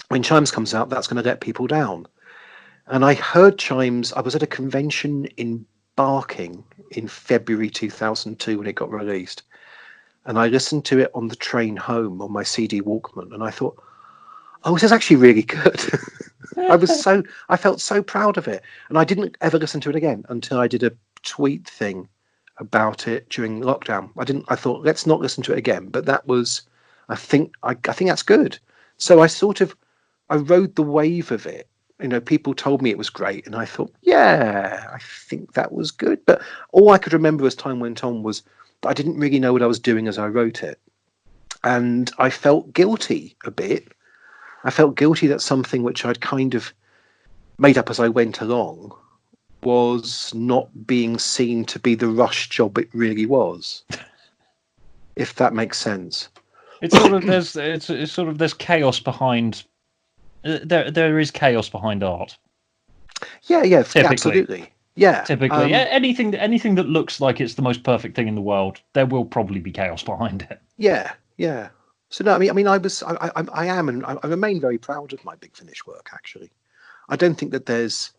when Chimes comes out, that's going to let people down. And I heard Chimes, I was at a convention in Barking in February 2002 when it got released. And I listened to it on the train home on my CD Walkman. And I thought, oh, this is actually really good. I felt so proud of it. And I didn't ever listen to it again until I did a tweet thing about it during lockdown. I thought, let's not listen to it again. But that was, I think that's good. So I rode the wave of it. You know, people told me it was great, and I thought, yeah, I think that was good. But all I could remember as time went on was that I didn't really know what I was doing as I wrote it. And I felt guilty a bit. I felt guilty that something which I'd kind of made up as I went along was not being seen to be the rush job it really was. If that makes sense. It's sort of there's chaos behind. There is chaos behind art. Yeah, typically. Absolutely. Yeah, typically, anything that looks like it's the most perfect thing in the world, there will probably be chaos behind it. Yeah. So no, I mean, I am, and I remain very proud of my Big Finish work. Actually, I don't think that there's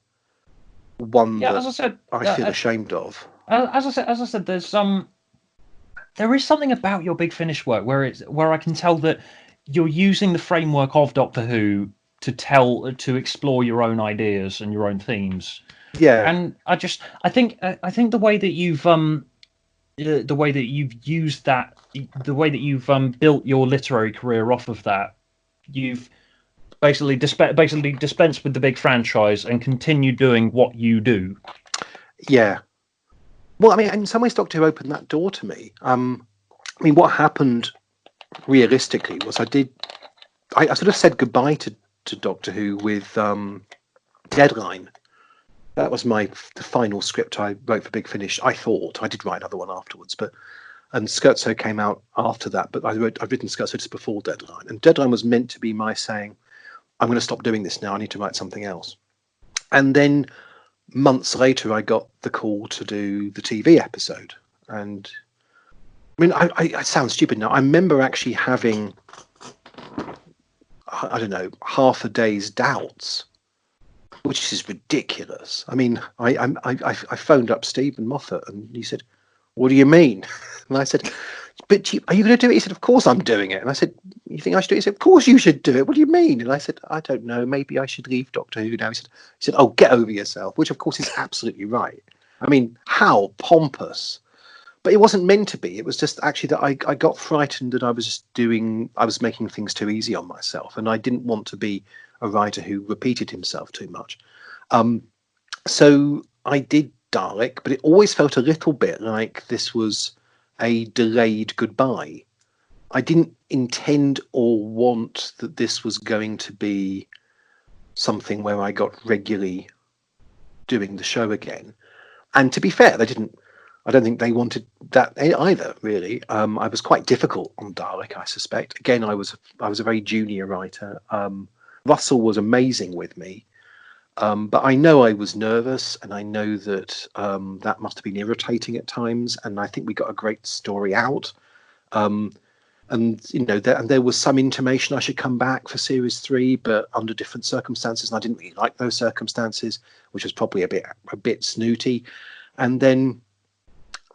one that as I said, I feel ashamed of. As I said, there is something about your Big Finish work where I can tell that you're using the framework of Doctor Who to explore your own ideas and your own themes. Yeah, and I think the way that you've used that, the way that you've built your literary career off of that, you've basically dispensed with the big franchise and continue doing what you do. Yeah. Well, I mean, in some ways, Doctor Who opened that door to me. I mean, what happened realistically was I sort of said goodbye to Doctor Who with Deadline. That was the final script I wrote for Big Finish. I thought I did write another one afterwards, and Scherzo came out after that. But I've written Scherzo just before Deadline, and Deadline was meant to be my saying, "I'm going to stop doing this now. I need to write something else." And then months later, I got the call to do the TV episode, and I mean, I sound stupid now. I remember actually having, I don't know, half a day's doubts, which is ridiculous. I mean, I phoned up Stephen Moffat, and he said, "What do you mean?" And I said, "But are you going to do it?" He said, "Of course I'm doing it." And I said, "You think I should do it?" He said, "Of course you should do it. What do you mean?" And I said, "I don't know. Maybe I should leave Doctor Who now." He said, "Oh, get over yourself," which of course is absolutely right. I mean, how pompous. But it wasn't meant to be. It was just actually that I got frightened that I was making things too easy on myself, and I didn't want to be a writer who repeated himself too much. So I did Dalek, but it always felt a little bit like this was a delayed goodbye. I didn't intend or want that this was going to be something where I got regularly doing the show again. And to be fair, I don't think they wanted that either, really. I was quite difficult on Dalek, I suspect. Again, I was a very junior writer. Russell was amazing with me. But I know I was nervous, and I know that that must have been irritating at times. And I think we got a great story out. And there was some intimation I should come back for series 3, but under different circumstances. And I didn't really like those circumstances, which was probably a bit snooty. And then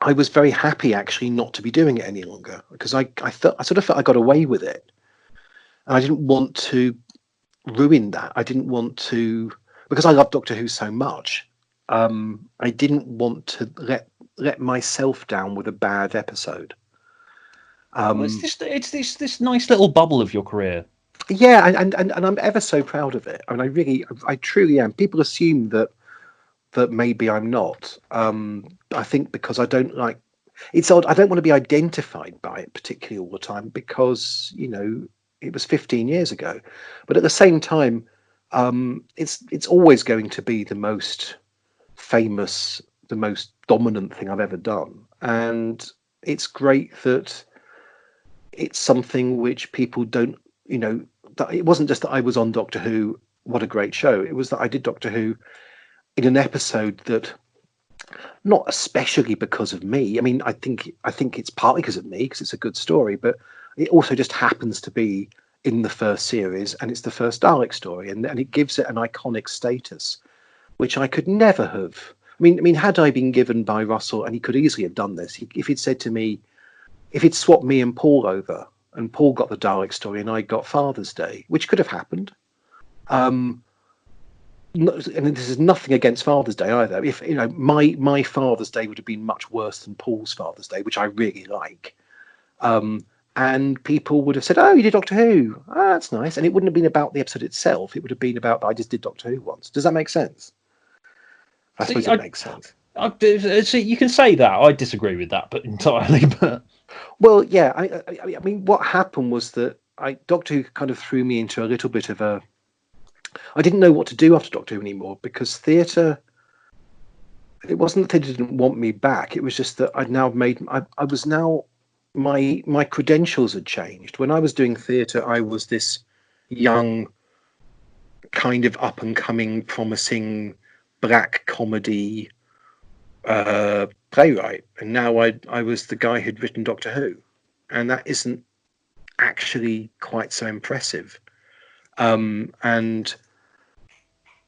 I was very happy actually not to be doing it any longer, because I sort of felt I got away with it, and I didn't want to ruin that. I didn't want to, because I love Doctor Who so much. I didn't want to let myself down with a bad episode. It's this nice little bubble of your career Yeah, and I'm ever so proud of it. I mean, I truly am. People assume that maybe I'm not. I think because I don't like. It's odd. I don't want to be identified by it particularly all the time because it was 15 years ago. But at the same time, it's always going to be the most famous, the most dominant thing I've ever done, and it's great that it's something which people don't. That it wasn't just that I was on Doctor Who. What a great show! It was that I did Doctor Who in an episode that not especially because of me. I mean, I think it's partly because of me because it's a good story, but it also just happens to be in the first series and it's the first Dalek story, and it gives it an iconic status, which I could never have. I mean, had I been given by Russell, and he could easily have done this, if he'd said to me, if he'd swapped me and Paul over, and Paul got the Dalek story and I got Father's Day, which could have happened. Um, and this is nothing against Father's Day either. If my Father's Day would have been much worse than Paul's Father's Day, which I really like. And people would have said, "Oh, you did Doctor Who. Oh, that's nice." And it wouldn't have been about the episode itself. It would have been about I just did Doctor Who once. Does that make sense? I See, suppose it makes sense. see, you can say that. I disagree with that, but entirely. But Well, yeah. I mean, what happened was that Doctor Who kind of threw me into a little bit of a. I didn't know what to do after Doctor Who anymore because theatre. It wasn't that they didn't want me back. It was just that I'd now made. I was now my credentials had changed. When I was doing theatre, I was this young, kind of up and coming, promising black comedy playwright, and now I was the guy who'd written Doctor Who, and that isn't actually quite so impressive. And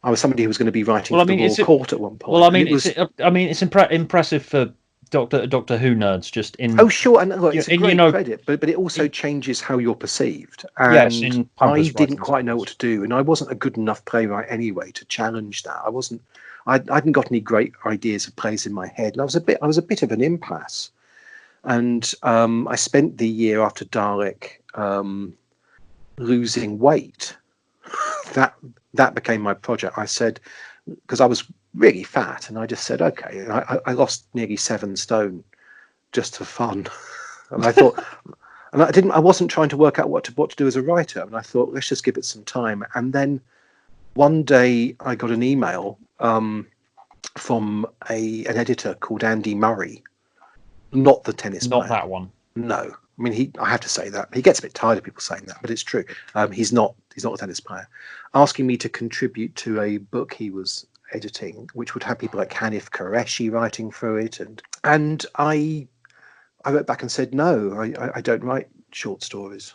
I was somebody who was going to be writing for the Royal Court at one point. Well, I mean, and it was, it's impressive for Doctor Who nerds. Just in oh, sure, and look, it's a great know, credit, but it also changes how you're perceived. yes, And in I pompous didn't writing quite know circles. what to do, and I wasn't a good enough playwright anyway to challenge that. I wasn't. I hadn't got any great ideas of plays in my head, and I was a bit of an impasse. And I spent the year after Dalek losing weight. that that became my project. I said, because I was really fat, and I just said, okay. And I lost nearly 7 stone just for fun. And I thought, and I wasn't trying to work out what to do as a writer. And I thought, let's just give it some time. And then one day I got an email from an editor called Andy Murray, not the tennis player. Not that one. No, I mean I have to say that he gets a bit tired of people saying that, but it's true. He's not a tennis player. Asking me to contribute to a book he was editing, which would have people like Hanif Qureshi writing through it, and I wrote back and said no, I don't write short stories.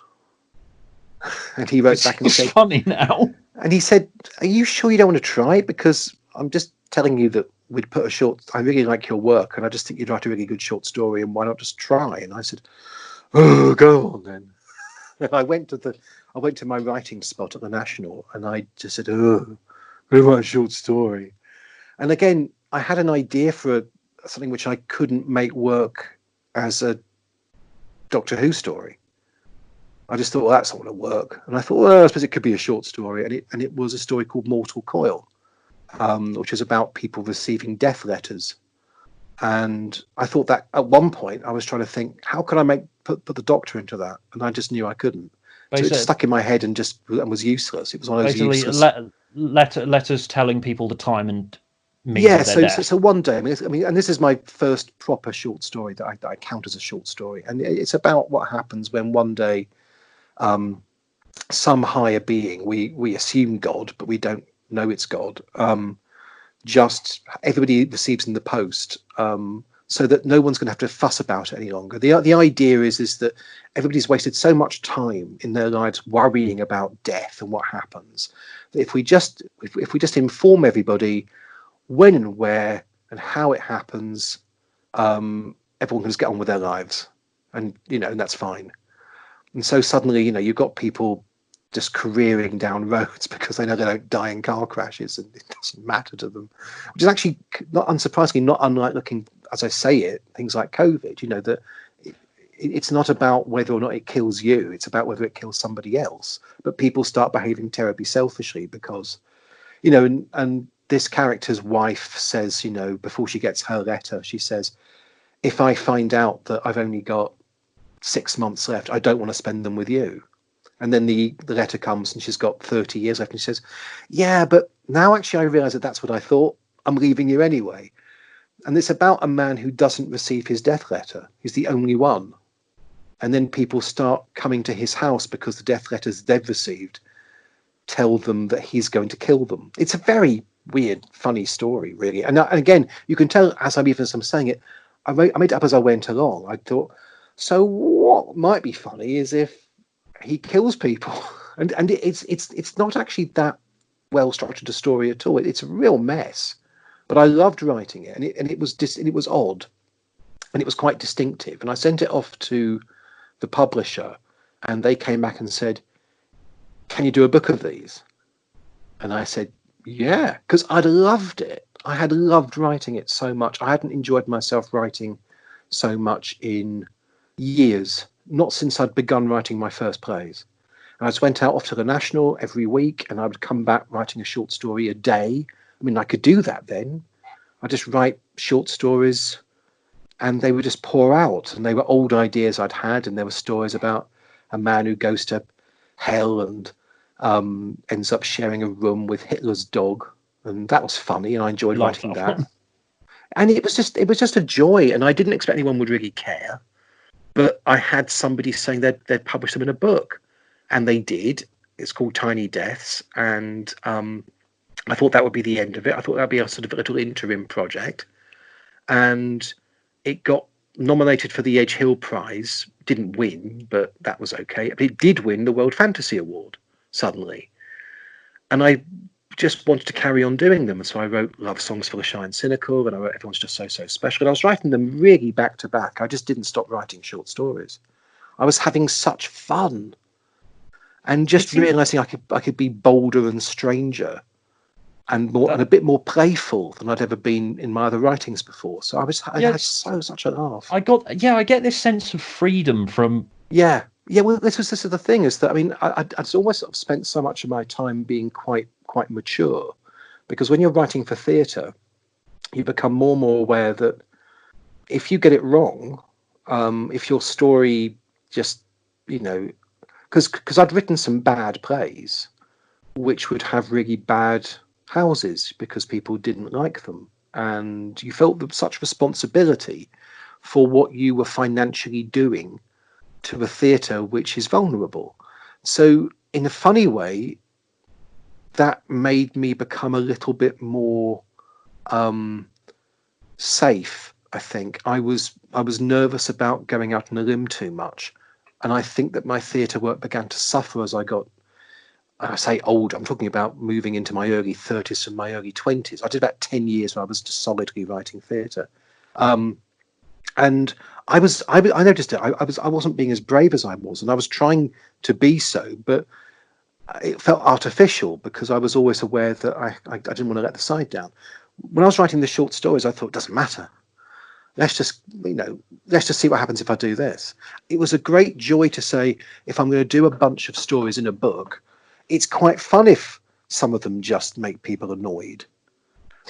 And he wrote back and said, "Funny now." And he said, "Are you sure you don't want to try? Because I'm just telling you that we'd put a short. I really like your work, and I just think you'd write a really good short story. And why not just try?" And I said, "Oh, go on then." And I went to my writing spot at the National, and I just said, "Oh, I write a short story." And again, I had an idea for something which I couldn't make work as a Doctor Who story. I just thought, well, that's not going to work. And I thought, well, I suppose it could be a short story. And it was a story called Mortal Coil, which is about people receiving death letters. And I thought that at one point I was trying to think, how can I put the Doctor into that? And I just knew I couldn't. So it stuck in my head and was useless. It was one of those useless. Letters telling people the time and means yeah. of their death. So one day, I mean, and this is my first proper short story that I count as a short story, and it's about what happens when one day some higher being, we assume God, but we don't know it's God, just everybody receives in the post, so that no one's going to have to fuss about it any longer. The idea is that everybody's wasted so much time in their lives worrying about death and what happens, that if we just inform everybody when and where and how it happens, everyone can just get on with their lives, and and that's fine. And so suddenly, you've got people just careering down roads because they know they don't die in car crashes, and it doesn't matter to them. Which is actually, not unsurprisingly, not unlike looking, as I say it, things like COVID. That it's not about whether or not it kills you, it's about whether it kills somebody else. But people start behaving terribly selfishly because, and this character's wife says, before she gets her letter, she says, if I find out that I've only got 6 months left, I don't want to spend them with you. And then the letter comes and she's got 30 years left, and she says, yeah, but now actually I realize that that's what I thought. I'm leaving you anyway. And it's about a man who doesn't receive his death letter. He's the only one. And then people start coming to his house because the death letters they've received tell them that he's going to kill them. It's a very weird, funny story, really. And again, you can tell as I'm saying it, I made it up as I went along. I thought, so what might be funny is if he kills people, and it's not actually that well structured a story at all. It's a real mess, but I loved writing it, and it was odd, and it was quite distinctive. And I sent it off to the publisher, and they came back and said, "Can you do a book of these?" And I said, "Yeah," because I'd loved it. I had loved writing it so much. I hadn't enjoyed myself writing so much in years. Not since I'd begun writing my first plays. And I just went out off to the National every week, and I would come back writing a short story a day. I mean, I could do that then. I just write short stories, and they would just pour out. And they were old ideas I'd had, and there were stories about a man who goes to hell and ends up sharing a room with Hitler's dog, and that was funny, and I enjoyed writing that. And it was just a joy, and I didn't expect anyone would really care. But I had somebody saying they'd publish them in a book, and they did. It's called Tiny Deaths, and I thought that would be the end of it. I thought that would be a sort of a little interim project, and it got nominated for the Edge Hill Prize. Didn't win, but that was okay. It did win the World Fantasy Award suddenly, and I just wanted to carry on doing them. And so I wrote Love Songs for the Shy and Cynical, and I wrote Everyone's Just So Special. And I was writing them really back to back. I just didn't stop writing short stories. I was having such fun, and just realizing I could be bolder and stranger, and a bit more playful than I'd ever been in my other writings before. So I had such a laugh. I get this sense of freedom from. Yeah. Well, this is the thing, is that, I mean, I'd almost sort of spent so much of my time being quite mature, because when you're writing for theatre, you become more and more aware that if you get it wrong, if your story just, because I'd written some bad plays, which would have really bad houses because people didn't like them, and you felt such responsibility for what you were financially doing to a theatre which is vulnerable. So in a funny way, that made me become a little bit more safe, I think. I was nervous about going out on a limb too much, and I think that my theatre work began to suffer as I got, I say older, I'm talking about moving into my early 30s and my early 20s. I did about 10 years where I was just solidly writing theatre. And I noticed it. I wasn't being as brave as I was, and I was trying to be so, but it felt artificial because I was always aware that I didn't want to let the side down. When I was writing the short stories, I thought, it doesn't matter. Let's just see what happens if I do this. It was a great joy to say, if I'm going to do a bunch of stories in a book, it's quite fun if some of them just make people annoyed.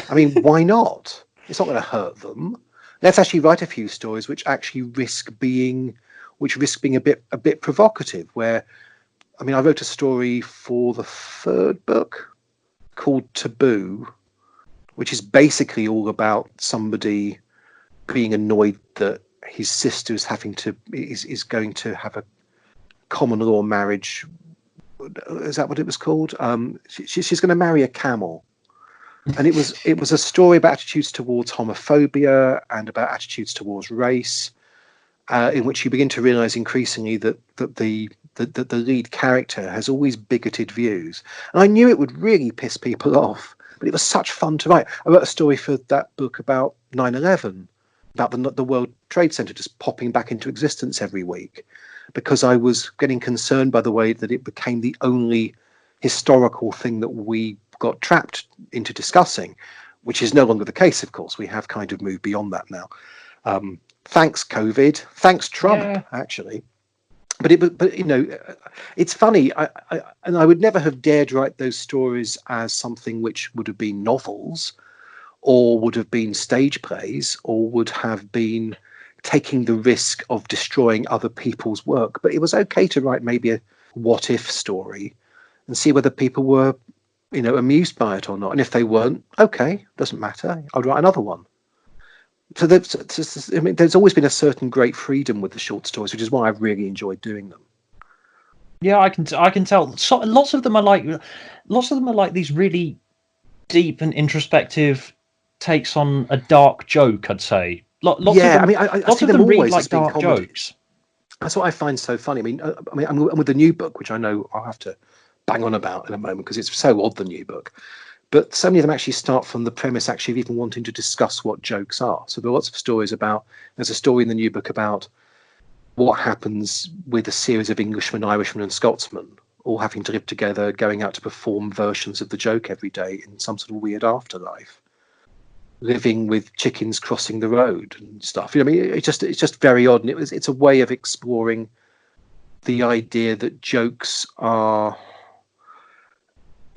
I mean, why not? It's not going to hurt them. Let's actually write a few stories which actually risk being a bit provocative. Where, I mean, I wrote a story for the third book called Taboo, which is basically all about somebody being annoyed that his sister is going to have a common law marriage. Is that what it was called? She's going to marry a camel. And it was a story about attitudes towards homophobia and about attitudes towards race, in which you begin to realize increasingly that the lead character has always bigoted views. And I knew it would really piss people off, but it was such fun to write. I wrote a story for that book about 9/11, about the World Trade Center just popping back into existence every week, because I was getting concerned by the way that it became the only historical thing that we got trapped into discussing, which is no longer the case, of course. We have kind of moved beyond that now. Thanks, COVID. Thanks, Trump, Yeah. actually. But you know, it's funny. And I would never have dared write those stories as something which would have been novels, or would have been stage plays, or would have been taking the risk of destroying other people's work. But it was okay to write maybe a what if story and see whether people were, you know, amused by it or not. And if they weren't, okay, doesn't matter. I'd write another one. So I mean, there's always been a certain great freedom with the short stories, which is why I've really enjoyed doing them. Yeah, I can tell. So, lots of them are like these really deep and introspective takes on a dark joke. I'd say. Lots of Yeah, them. I mean, I Lots see of them them read always like as being dark comedies. jokes. That's what I find so funny. I'm with the new book, which I know I'll have to bang on about in a moment because it's so odd, the new book. But so many of them actually start from the premise actually of even wanting to discuss what jokes are. So there are lots of stories about, there's a story in the new book about what happens with a series of Englishmen, Irishmen and Scotsmen all having to live together, going out to perform versions of the joke every day in some sort of weird afterlife, living with chickens crossing the road and stuff. You know, I mean, it's just very odd. And it's a way of exploring the idea that jokes are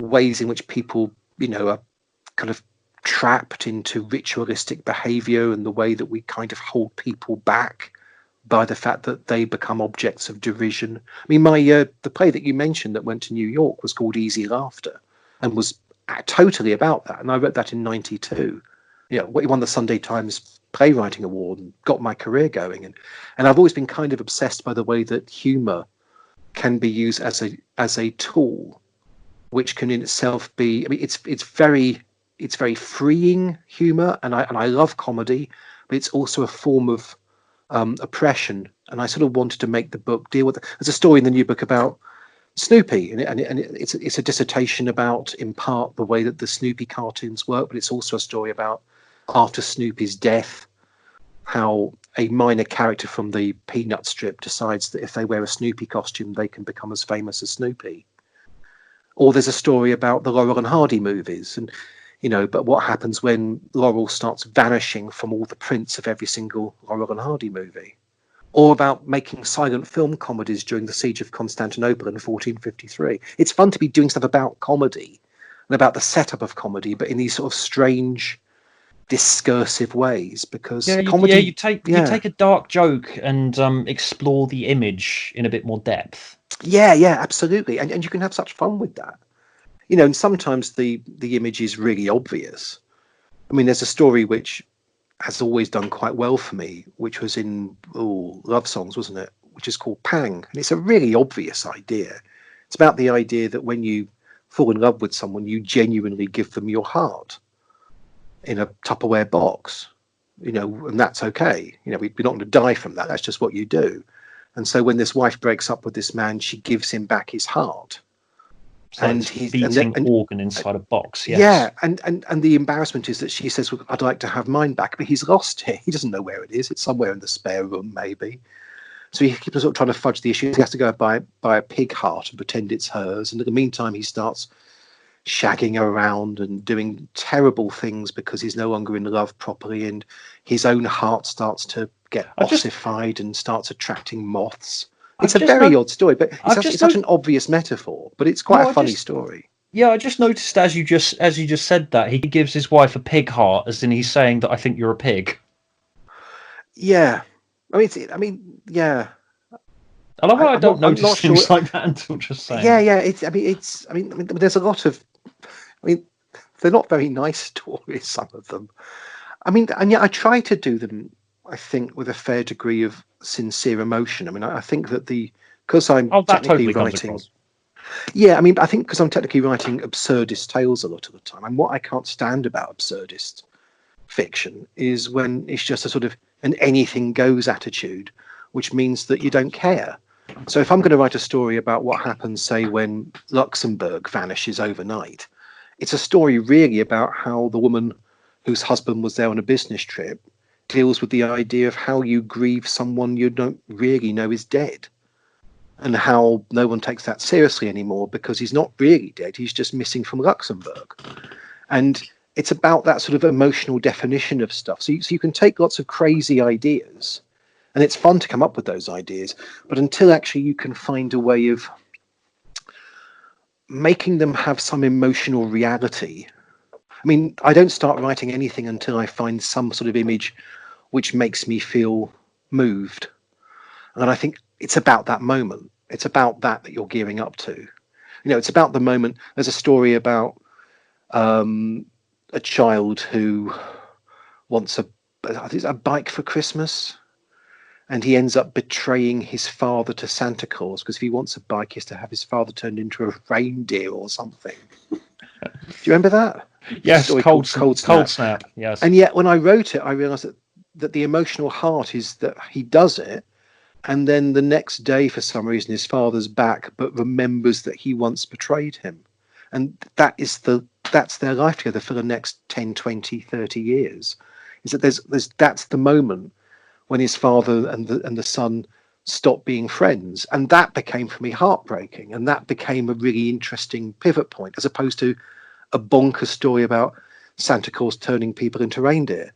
ways in which people, you know, are kind of trapped into ritualistic behavior, and the way that we kind of hold people back by the fact that they become objects of derision. I mean, the play that you mentioned that went to New York was called Easy Laughter, and was totally about that. And I wrote that in '92. You know, it won the Sunday Times Playwriting Award and got my career going. And I've always been kind of obsessed by the way that humour can be used as a tool, which can in itself be. I mean, it's very freeing humour, and I love comedy, but it's also a form of oppression. And I sort of wanted to make the book deal with it. There's a story in the new book about Snoopy, and it's a dissertation about, in part, the way that the Snoopy cartoons work, but it's also a story about after Snoopy's death, how a minor character from the Peanut strip decides that if they wear a Snoopy costume, they can become as famous as Snoopy. Or there's a story about the Laurel and Hardy movies, and you know, but what happens when Laurel starts vanishing from all the prints of every single Laurel and Hardy movie? Or about making silent film comedies during the siege of Constantinople in 1453. It's fun to be doing stuff about comedy and about the setup of comedy, but in these sort of strange, discursive ways. Because comedy, you take a dark joke and explore the image in a bit more depth. yeah, absolutely, and you can have such fun with that. You know, and sometimes the image is really obvious. I mean, there's a story which has always done quite well for me, which was in Love Songs, wasn't it? Which is called Pang, and it's a really obvious idea. It's about the idea that when you fall in love with someone, you genuinely give them your heart in a Tupperware box, you know, and that's okay. You know, we're not going to die from that. That's just what you do. And so when this wife breaks up with this man, she gives him back his heart. So and he's beating organ inside a box. Yes. Yeah, and the embarrassment is that she says, well, "I'd like to have mine back," but he's lost it. He doesn't know where it is. It's somewhere in the spare room, maybe. So he keeps sort of trying to fudge the issue. He has to go buy a pig heart and pretend it's hers. And in the meantime, he starts shagging around and doing terrible things because he's no longer in love properly, and his own heart starts to get ossified and starts attracting moths. It's a very odd story, but it's such an obvious metaphor, but it's quite a funny story. Yeah, I just noticed as you just said that he gives his wife a pig heart, as in he's saying that I think you're a pig. Yeah, I mean, yeah. I love how I don't notice things like that until just saying. Yeah. I mean, there's a lot of. I mean, they're not very nice stories, some of them. I mean, and yet I try to do them, I think, with a fair degree of sincere emotion. I mean, I think that because I'm technically writing. Yeah, I mean, I think because I'm technically writing absurdist tales a lot of the time, and what I can't stand about absurdist fiction is when it's just a sort of an anything goes attitude, which means that you don't care. So if I'm going to write a story about what happens, say, when Luxembourg vanishes overnight, it's a story really about how the woman whose husband was there on a business trip deals with the idea of how you grieve someone you don't really know is dead, and how no one takes that seriously anymore because he's not really dead, he's just missing from Luxembourg. And it's about that sort of emotional definition of stuff. So you can take lots of crazy ideas, and it's fun to come up with those ideas, but until actually you can find a way of making them have some emotional reality. I mean, I don't start writing anything until I find some sort of image which makes me feel moved. And I think it's about that moment. It's about that you're gearing up to. You know, it's about the moment. There's a story about a child who wants a bike for Christmas, and he ends up betraying his father to Santa Claus, because if he wants a bike, he has to have his father turned into a reindeer or something. Do you remember that? Yes, Cold Snap. Yes. And yet when I wrote it, I realized that the emotional heart is that he does it, and then the next day, for some reason, his father's back, but remembers that he once betrayed him. And that's their life together for the next 10, 20, 30 years. Is that that's the moment when his father and the son stopped being friends. And that became, for me, heartbreaking. And that became a really interesting pivot point, as opposed to a bonkers story about Santa Claus turning people into reindeer.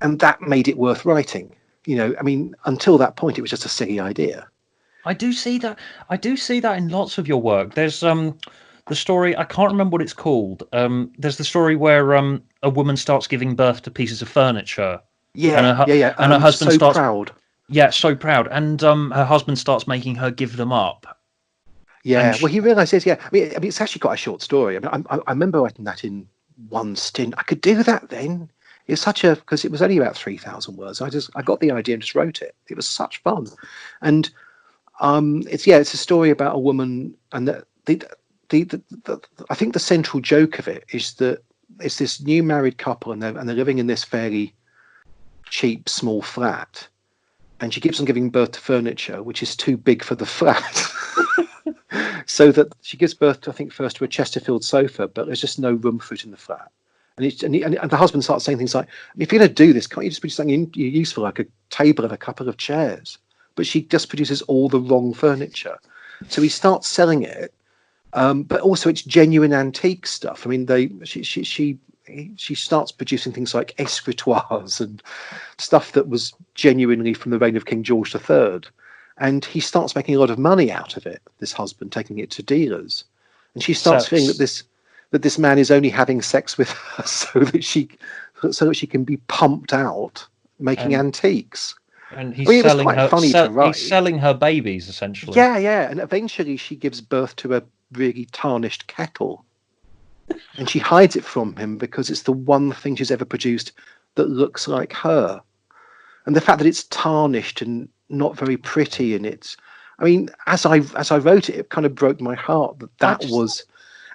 And that made it worth writing. You know, I mean, until that point, it was just a silly idea. I do see that. I do see that in lots of your work. There's the story, I can't remember what it's called. There's the story where a woman starts giving birth to pieces of furniture. Yeah, and her husband so starts proud. Yeah, so proud, and her husband starts making her give them up. Yeah, well, he realizes. Yeah, I mean, it's actually quite a short story. I mean, I remember writing that in one stint. I could do that then. It's because it was only about 3,000 words. I got the idea and just wrote it. It was such fun, and it's a story about a woman, and I think the central joke of it is that it's this new married couple, and they're living in this fairly cheap small flat, and she keeps on giving birth to furniture which is too big for the flat. So that she gives birth to, I think, first to a Chesterfield sofa, but there's just no room for it in the flat. And the husband starts saying things like, if you're going to do this, can't you just produce something useful, like a table and a couple of chairs? But she just produces all the wrong furniture. So he starts selling it, but also it's genuine antique stuff. I mean, she starts producing things like escritoires and stuff that was genuinely from the reign of King George III. And he starts making a lot of money out of it, this husband, taking it to dealers. And she starts feeling that this man is only having sex with her so that she can be pumped out making antiques. And he's selling her babies, essentially. Yeah. And eventually she gives birth to a really tarnished kettle. And she hides it from him because it's the one thing she's ever produced that looks like her. And the fact that it's tarnished and not very pretty, and I mean, as I wrote it, it kind of broke my heart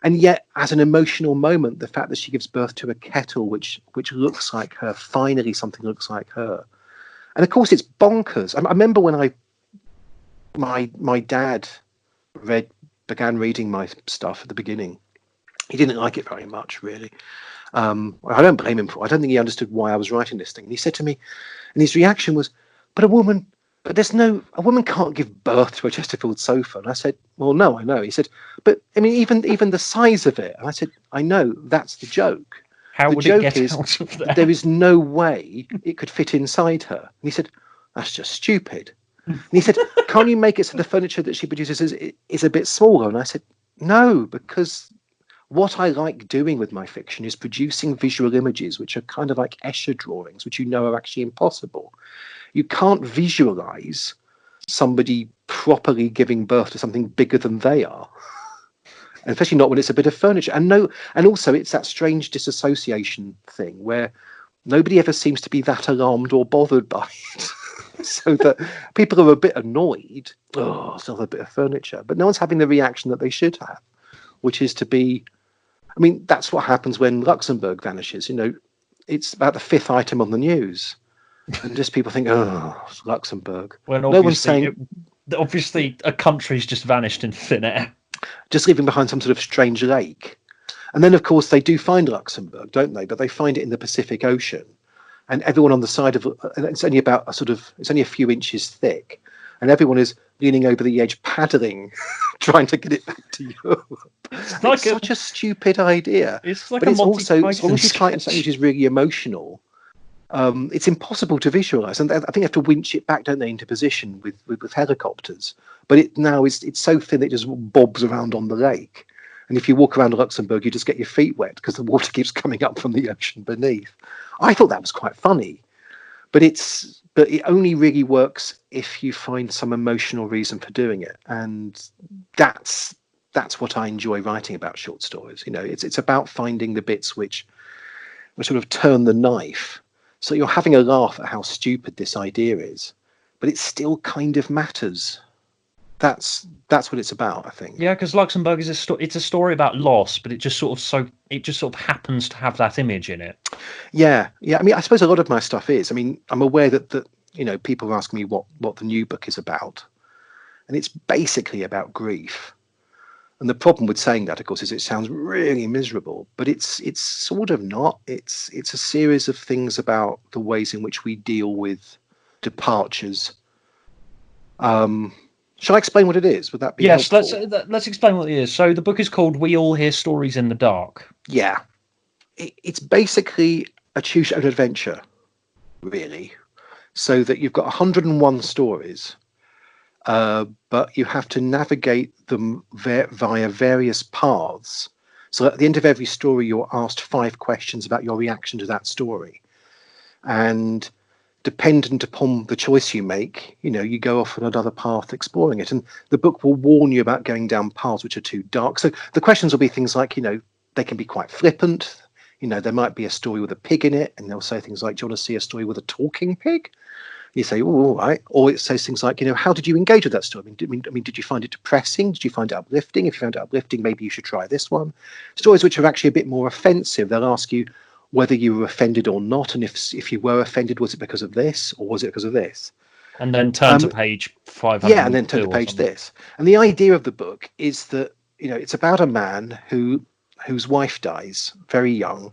and yet as an emotional moment, the fact that she gives birth to a kettle which looks like her, finally something looks like her. And of course it's bonkers. I remember when my dad began reading my stuff at the beginning. He didn't like it very much, really. I don't blame him for it. I don't think he understood why I was writing this thing. And he said to me, and his reaction was, but a woman can't give birth to a Chesterfield sofa. And I said, well, no, I know. He said, but I mean, even the size of it. And I said, I know, that's the joke. How would it get out of that? There is no way it could fit inside her. And he said, that's just stupid. And he said, can't you make it so the furniture that she produces is a bit smaller? And I said, no, because what I like doing with my fiction is producing visual images which are kind of like Escher drawings, which are actually impossible. You can't visualize somebody properly giving birth to something bigger than they are, and especially not when it's a bit of furniture. And also it's that strange disassociation thing where nobody ever seems to be that alarmed or bothered by it. So that people are a bit annoyed. Oh, it's another bit of furniture, but no one's having the reaction that they should have, which is to be. I mean, that's what happens when Luxembourg vanishes. You know, it's about the 5th item on the news. And just people think, oh, it's Luxembourg. When no one's saying. Obviously, a country's just vanished in thin air. Just leaving behind some sort of strange lake. And then, of course, they do find Luxembourg, don't they? But they find it in the Pacific Ocean. And everyone on the side of it's only a few inches thick. and everyone is leaning over the edge, paddling, trying to get it back to Europe. It's such a stupid idea. It's like but a it's Monty also, as long as you Python try it in something which is really emotional, it's impossible to visualize. And I think they have to winch it back, don't they, into position with helicopters. But it's so thin it just bobs around on the lake. And if you walk around Luxembourg, you just get your feet wet because the water keeps coming up from the ocean beneath. I thought that was quite funny, but it only really works if you find some emotional reason for doing it. And that's what I enjoy writing about short stories. It's about finding the bits which sort of turn the knife. So you're having a laugh at how stupid this idea is, but it still kind of matters. That's what it's about, I think. Yeah, because Luxembourg is it's a story about loss, but it just sort of happens to have that image in it. Yeah. I mean, I suppose a lot of my stuff is. I mean, I'm aware that people ask me what the new book is about, and it's basically about grief. And the problem with saying that, of course, is it sounds really miserable, but it's sort of not. It's a series of things about the ways in which we deal with departures. Shall I explain what it is? Would that be helpful? Yes, let's explain what it is. So the book is called We All Hear Stories in the Dark. Yeah. It's basically a choose your own adventure, really. So that you've got 101 stories, but you have to navigate them via various paths. So at the end of every story, you're asked 5 questions about your reaction to that story. And dependent upon the choice you make, you go off on another path exploring it. And the book will warn you about going down paths which are too dark. So the questions will be things like, they can be quite flippant. There might be a story with a pig in it, and they'll say things like, do you want to see a story with a talking pig? You say, oh, all right. Or it says things like, how did you engage with that story? I mean, did you find it depressing? Did you find it uplifting? If you found it uplifting, maybe you should try this one. Stories which are actually a bit more offensive, they'll ask you whether you were offended or not, and if you were offended, was it because of this or was it because of this? And then turn to page 500. Yeah, and then turn to page this. And the idea of the book is that it's about a man whose wife dies very young.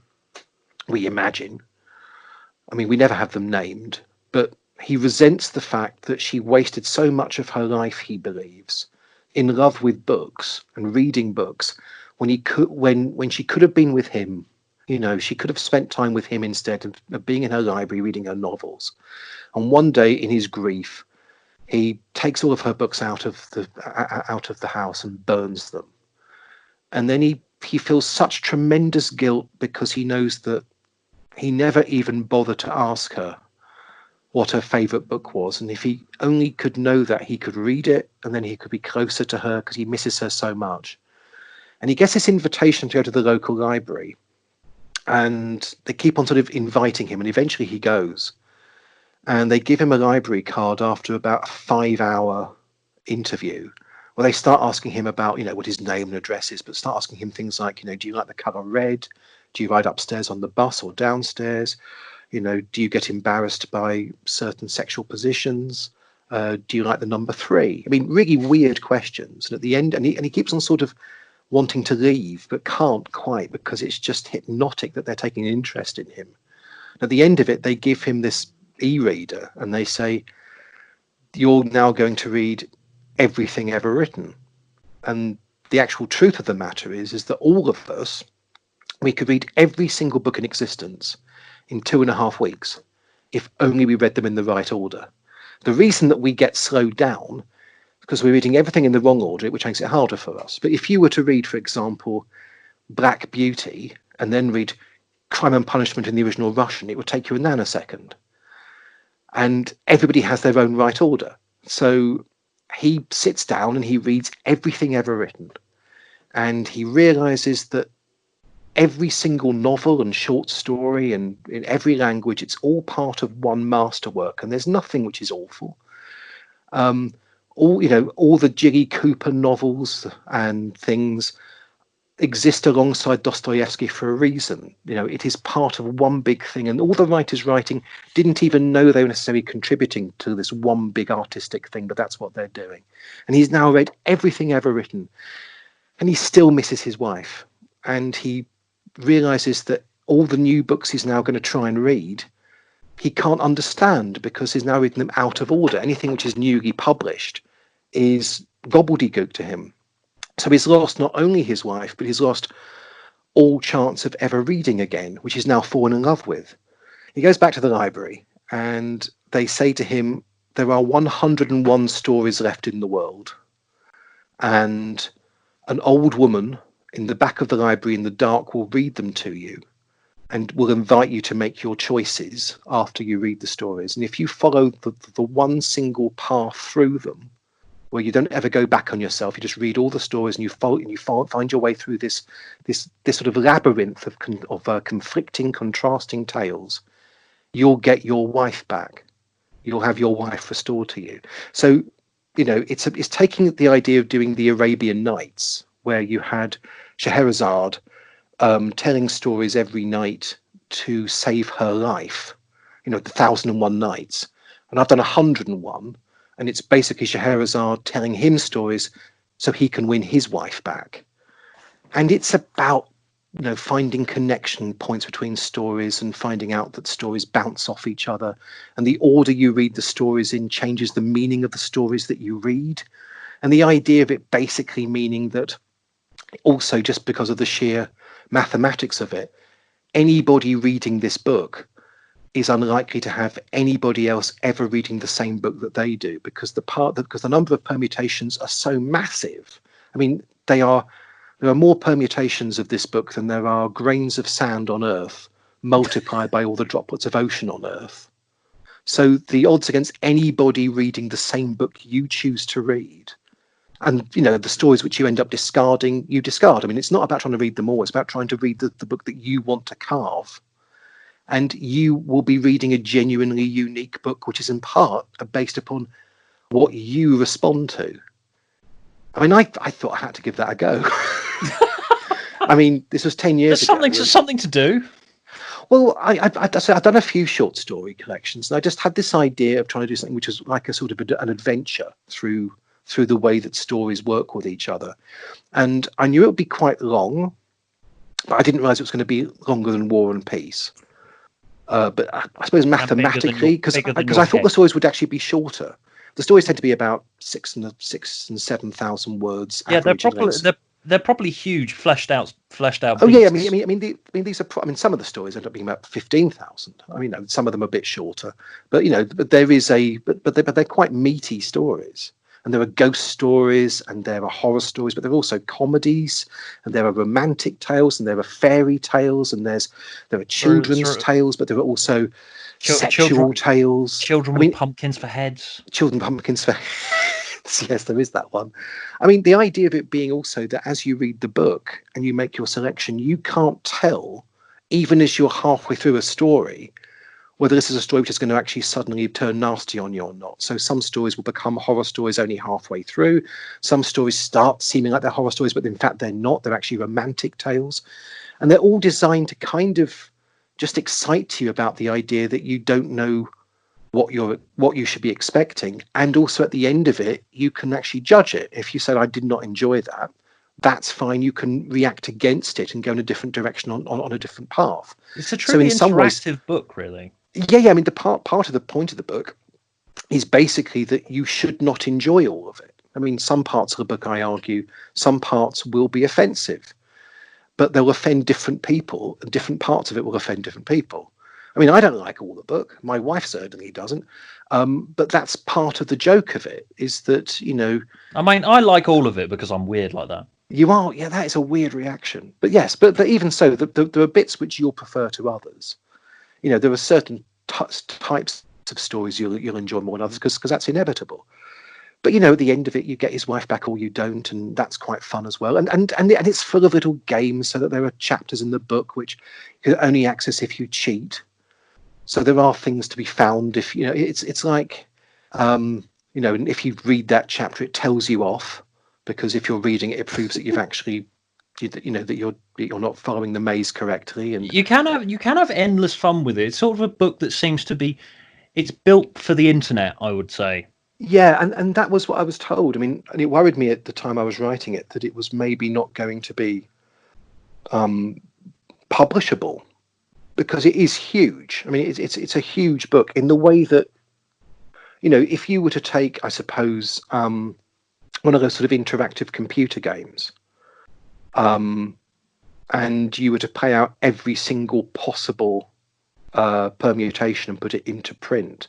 We imagine. I mean, we never have them named, but he resents the fact that she wasted so much of her life, he believes, in love with books and reading books when she could have been with him. She could have spent time with him instead of being in her library reading her novels. And one day, in his grief, he takes all of her books out of the house and burns them. And then he feels such tremendous guilt because he knows that he never even bothered to ask her what her favorite book was. And if he only could know that, he could read it, and then he could be closer to her because he misses her so much. And he gets this invitation to go to the local library. And they keep on sort of inviting him, and eventually he goes. And they give him a library card after about a 5-hour interview, where they start asking him about, what his name and address is, but start asking him things like, do you like the colour red? Do you ride upstairs on the bus or downstairs? Do you get embarrassed by certain sexual positions? Do you like the number 3? I mean, really weird questions. And at the end, and he keeps on sort of wanting to leave, but can't quite, because it's just hypnotic that they're taking an interest in him. At the end of it, they give him this e-reader and they say, you're now going to read everything ever written. And the actual truth of the matter is that all of us, we could read every single book in existence in 2.5 weeks, if only we read them in the right order. The reason that we get slowed down because we're reading everything in the wrong order, which makes it harder for us. But if you were to read, for example, Black Beauty and then read Crime and Punishment in the original Russian, it would take you a nanosecond. And everybody has their own right order. So he sits down and he reads everything ever written. And he realizes that every single novel and short story and in every language, it's all part of one masterwork. And there's nothing which is awful. All the Jilly Cooper novels and things exist alongside Dostoevsky for a reason. It is part of one big thing, and all the writers writing didn't even know they were necessarily contributing to this one big artistic thing, but that's what they're doing. And he's now read everything ever written, and he still misses his wife. And he realizes that all the new books he's now going to try and read, he can't understand because he's now reading them out of order. Anything which is newly published is gobbledygook to him. So he's lost not only his wife, but he's lost all chance of ever reading again, which he's now fallen in love with. He goes back to the library and they say to him, there are 101 stories left in the world. And an old woman in the back of the library in the dark will read them to you and will invite you to make your choices after you read the stories. And if you follow the one single path through them, where you don't ever go back on yourself, you just read all the stories and you find your way through this sort of labyrinth of conflicting, contrasting tales, you'll get your wife back. You'll have your wife restored to you. So, it's taking the idea of doing the Arabian Nights, where you had Scheherazade telling stories every night to save her life, the 1001 Nights. And I've done 101, and it's basically Scheherazade telling him stories so he can win his wife back. And it's about finding connection points between stories and finding out that stories bounce off each other, and the order you read the stories in changes the meaning of the stories that you read. And the idea of it basically meaning that also, just because of the sheer mathematics of it, anybody reading this book is unlikely to have anybody else ever reading the same book that they do, because the number of permutations are so massive. I mean, there are more permutations of this book than there are grains of sand on Earth multiplied by all the droplets of ocean on Earth. So the odds against anybody reading the same book you choose to read, and the stories which you end up discarding, you discard. I mean, it's not about trying to read them all. It's about trying to read the book that you want to carve. And you will be reading a genuinely unique book, which is in part based upon what you respond to. I mean, I thought I had to give that a go. I mean, this was 10 years ago. Something to do. Well, I've done a few short story collections, and I just had this idea of trying to do something which was like a sort of an adventure through the way that stories work with each other. And I knew it would be quite long, but I didn't realize it was going to be longer than War and Peace. But I suppose mathematically, because I thought the stories would actually be shorter. The stories tend to be about 6,000 and 7,000 words. Yeah, they're probably huge, fleshed out. Oh yeah, I mean, these are. I mean, some of the stories end up being about 15,000. I mean, some of them are a bit shorter, but but there is but they're quite meaty stories. And there are ghost stories, and there are horror stories, but there are also comedies, and there are romantic tales, and there are fairy tales, and there are children's tales, but there are also sexual tales. Children with pumpkins for heads. Children pumpkins for heads. Yes, there is that one. I mean, the idea of it being also that as you read the book and you make your selection, you can't tell, even as you're halfway through a story, whether this is a story which is going to actually suddenly turn nasty on you or not. So some stories will become horror stories only halfway through. Some stories start seeming like they're horror stories, but in fact they're not. They're actually romantic tales. And they're all designed to kind of just excite you about the idea that you don't know what you should be expecting. And also at the end of it, you can actually judge it. If you said, I did not enjoy that, that's fine. You can react against it and go in a different direction on a different path. It's a truly interactive book, really. Yeah. I mean, the part of the point of the book is basically that you should not enjoy all of it. I mean, some parts of the book, I argue, some parts will be offensive, but they'll offend different people, and different parts of it will offend different people. I mean, I don't like all the book. My wife certainly doesn't. But that's part of the joke of it, is that, I mean, I like all of it because I'm weird like that. You are, yeah, that is a weird reaction. But yes, but even so, there are bits which you'll prefer to others. There are certain types of stories you'll enjoy more than others because that's inevitable. But at the end of it, you get his wife back or you don't, and that's quite fun as well. And it's full of little games, so that there are chapters in the book which you can only access if you cheat. So there are things to be found if it's like if you read that chapter, it tells you off, because if you're reading it, it proves that you've actually that you're not following the maze correctly. And you can have endless fun with it. It's sort of a book that seems to be, it's built for the internet, I would say. Yeah, and that was what I was told. I mean, and it worried me at the time I was writing it that it was maybe not going to be publishable. because it is huge. I mean, it's a huge book in the way that, you know, if you were to take, I suppose, one of those sort of interactive computer games, and you were to pay out every single possible permutation and put it into print,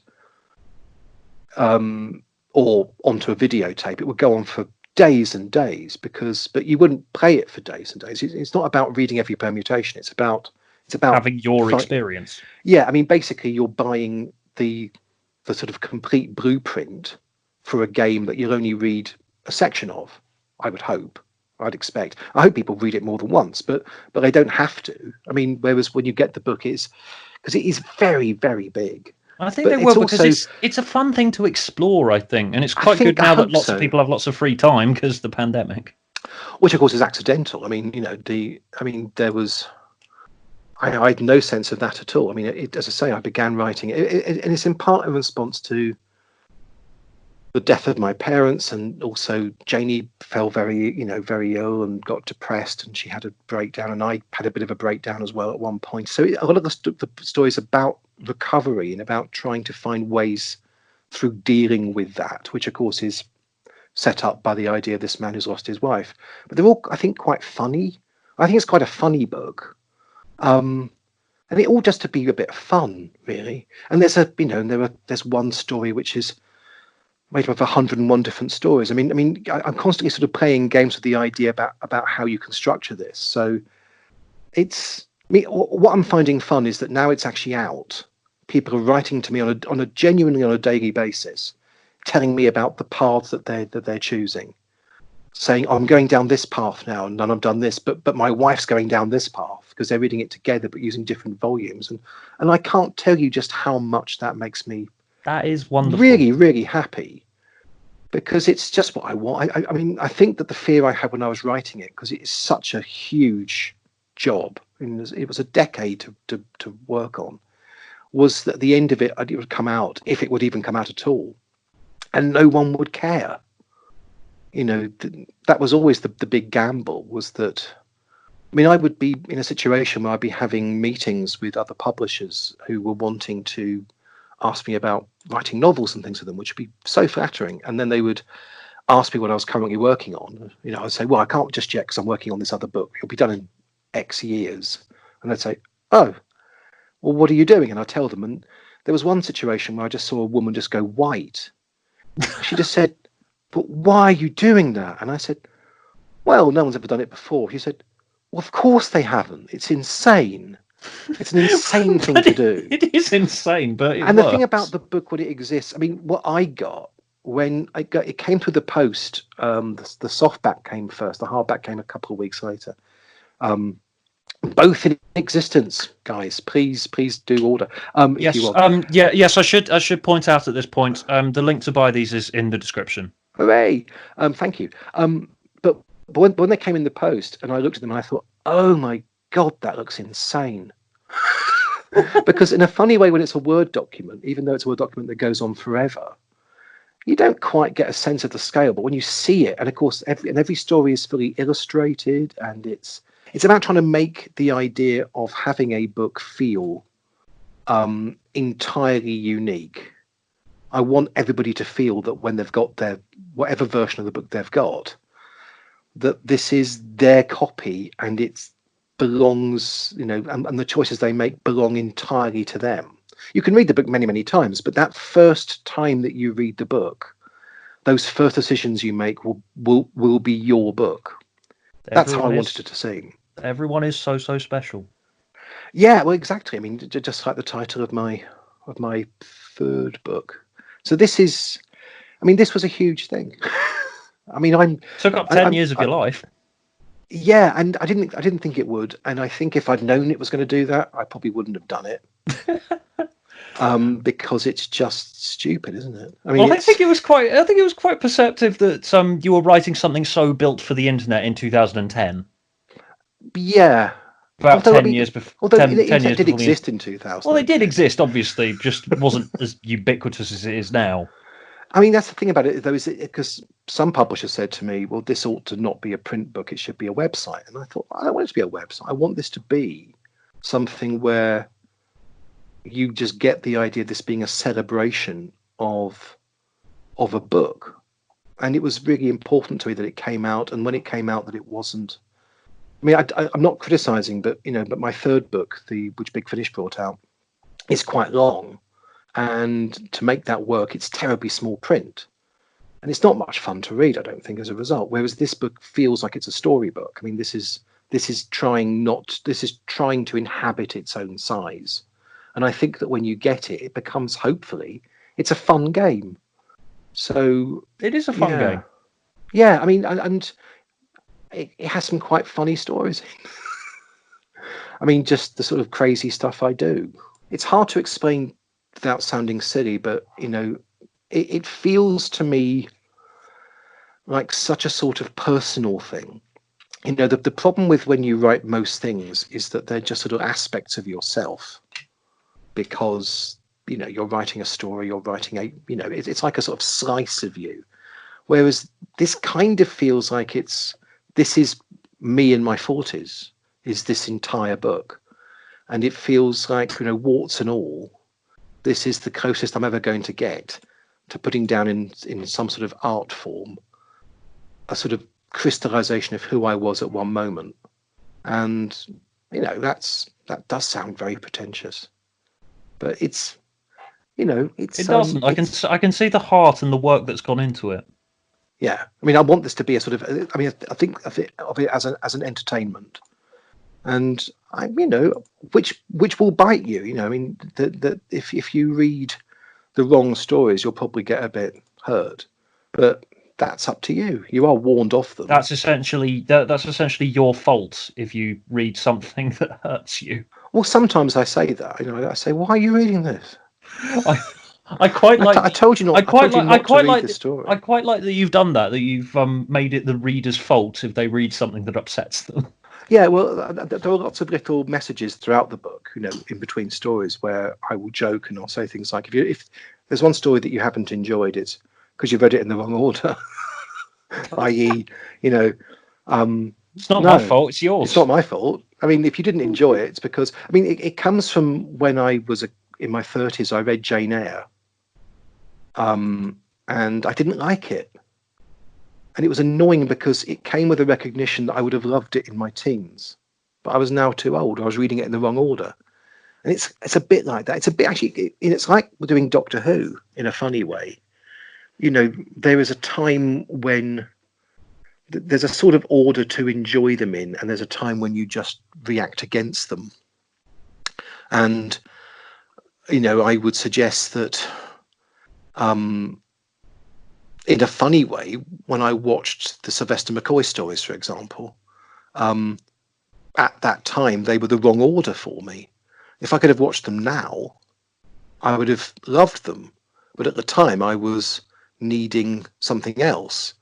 or onto a videotape, it would go on for days and days, but you wouldn't play it for days and days. It's not about reading every permutation. It's about having your experience. Yeah, I mean, basically, you're buying the sort of complete blueprint for a game that you'll only read a section of. I would hope. I'd expect. I hope people read it more than once, but they don't have to. I mean, whereas when you get the book, because it is very, very big. I think they will, because it's a fun thing to explore, I think. And it's quite good now that lots of people have lots of free time because of the pandemic. Which, of course, is accidental. I mean, you know, there was... I had no sense of that at all. I mean, as I say, I began writing it, and it's in part in response to the death of my parents, and also Janie fell very ill and got depressed, and she had a breakdown, and I had a bit of a breakdown as well at one point. So a lot of the stories about recovery and about trying to find ways through dealing with that, which of course is set up by the idea of this man who's lost his wife. But they're all, I think, quite funny. I think it's quite a funny book. And it all just to be a bit of fun, really. And there's there's one story which is made up of 101 different stories. I mean, I'm constantly sort of playing games with the idea about how you can structure this. So what I'm finding fun is that now it's actually out. People are writing to me on a genuinely on a daily basis, telling me about the paths that they're choosing, saying, oh, I'm going down this path now, and then I've done this, but my wife's going down this path, because they're reading it together but using different volumes, and I can't tell you just how much that makes me. That is wonderful. Really, really happy, because it's just what I want. I mean, I think that the fear I had when I was writing it, because it is such a huge job, and it was a decade to work on, was that at the end of it, it would come out, if it would even come out at all, and no one would care. You know, that was always the big gamble, was that, I mean, I would be in a situation where I'd be having meetings with other publishers who were wanting to ask me about writing novels and things for them, which would be so flattering. And then they would ask me what I was currently working on. You know, I'd say, well, I can't just yet because I'm working on this other book. It'll be done in X years. And they'd say, oh, well, what are you doing? And I'd tell them. And there was one situation where I just saw a woman just go white. She just said, but why are you doing that? And I said, well, no one's ever done it before. He said, well, of course they haven't. It's insane. It's an insane thing to do. It is insane, but and the thing about the book, when it exists, I mean, what I got when it came through the post, the softback came first. The hardback came a couple of weeks later. Both in existence, guys. Please do order. Yes, if you want. yes. I should point out at this point, the link to buy these is in the description. Hooray! Thank you. But when they came in the post, and I looked at them, and I thought, oh my God, that looks insane. Because in a funny way, when it's a Word document, even though it's a Word document that goes on forever, you don't quite get a sense of the scale. But when you see it, and of course, every story is fully illustrated, and it's about trying to make the idea of having a book feel entirely unique. I want everybody to feel that when they've got their whatever version of the book they've got, that this is their copy, and it belongs, you know, and the choices they make belong entirely to them. You can read the book many, many times, but that first time that you read the book, those first decisions you make will be your book. That's how I wanted it to seem. Everyone is so special. Yeah, well, exactly. I mean, just like the title of my third book. So this was a huge thing. I mean, took up 10 years of your life. Yeah, and I didn't think it would, and I think if I'd known it was going to do that, I probably wouldn't have done it. Because it's just stupid, isn't it? I mean, I think it was quite perceptive that you were writing something so built for the internet in 2010. Yeah. About 10 years before. Although the internet did exist in 2000. Well, it did exist, obviously, just wasn't as ubiquitous as it is now. I mean, that's the thing about it, though, is because some publishers said to me, well, this ought to not be a print book, it should be a website. And I thought, I don't want it to be a website. I want this to be something where you just get the idea of this being a celebration of a book. And it was really important to me that it came out, and when it came out, that it wasn't. I mean, I'm not criticizing, but but my third book, which Big Finish brought out, is quite long, and to make that work, it's terribly small print, and it's not much fun to read, I don't think, as a result. Whereas this book feels like it's a storybook. I mean, this is trying to inhabit its own size, and I think that when you get it, it becomes, hopefully, it's a fun game. So it is a fun game. Yeah, I mean, and it has some quite funny stories. I mean, just the sort of crazy stuff I do. It's hard to explain without sounding silly, but it feels to me like such a sort of personal thing. The problem with when you write most things is that they're just sort of aspects of yourself, because you're writing a story, you're writing it's like a sort of slice of you. Whereas this kind of feels like this is me in my 40s, is this entire book. And it feels like, warts and all, this is the closest I'm ever going to get to putting down in some sort of art form a sort of crystallization of who I was at one moment. And, that does sound very pretentious. But it's, it's... It doesn't. I can see the heart and the work that's gone into it. Yeah. I mean, I want this to be a sort of... I mean, I think of it as an entertainment. And which will bite you. I mean, that if you read the wrong stories, you'll probably get a bit hurt. But that's up to you. You are warned off them. That's essentially your fault if you read something that hurts you. Well, sometimes I say that. I say, "Why are you reading this?" I quite like. I told you not. I quite like the story. I quite like that you've done that. That you've made it the reader's fault if they read something that upsets them. Yeah, well, there are lots of little messages throughout the book, in between stories, where I will joke and I'll say things like, if there's one story that you haven't enjoyed, it's because you've read it in the wrong order. i.e., it's not my fault, it's yours. It's not my fault. I mean, if you didn't enjoy it, it's because, I mean, it comes from when I was in my 30s, I read Jane Eyre, and I didn't like it. And it was annoying because it came with a recognition that I would have loved it in my teens, but I was now too old. I was reading it in the wrong order. And it's a bit like that. It's a bit, actually, it's like we're doing Doctor Who in a funny way. There is a time when there's a sort of order to enjoy them in, and there's a time when you just react against them. And, I would suggest that, in a funny way, when I watched the Sylvester McCoy stories, for example, at that time, they were the wrong order for me. If I could have watched them now, I would have loved them. But at the time, I was needing something else.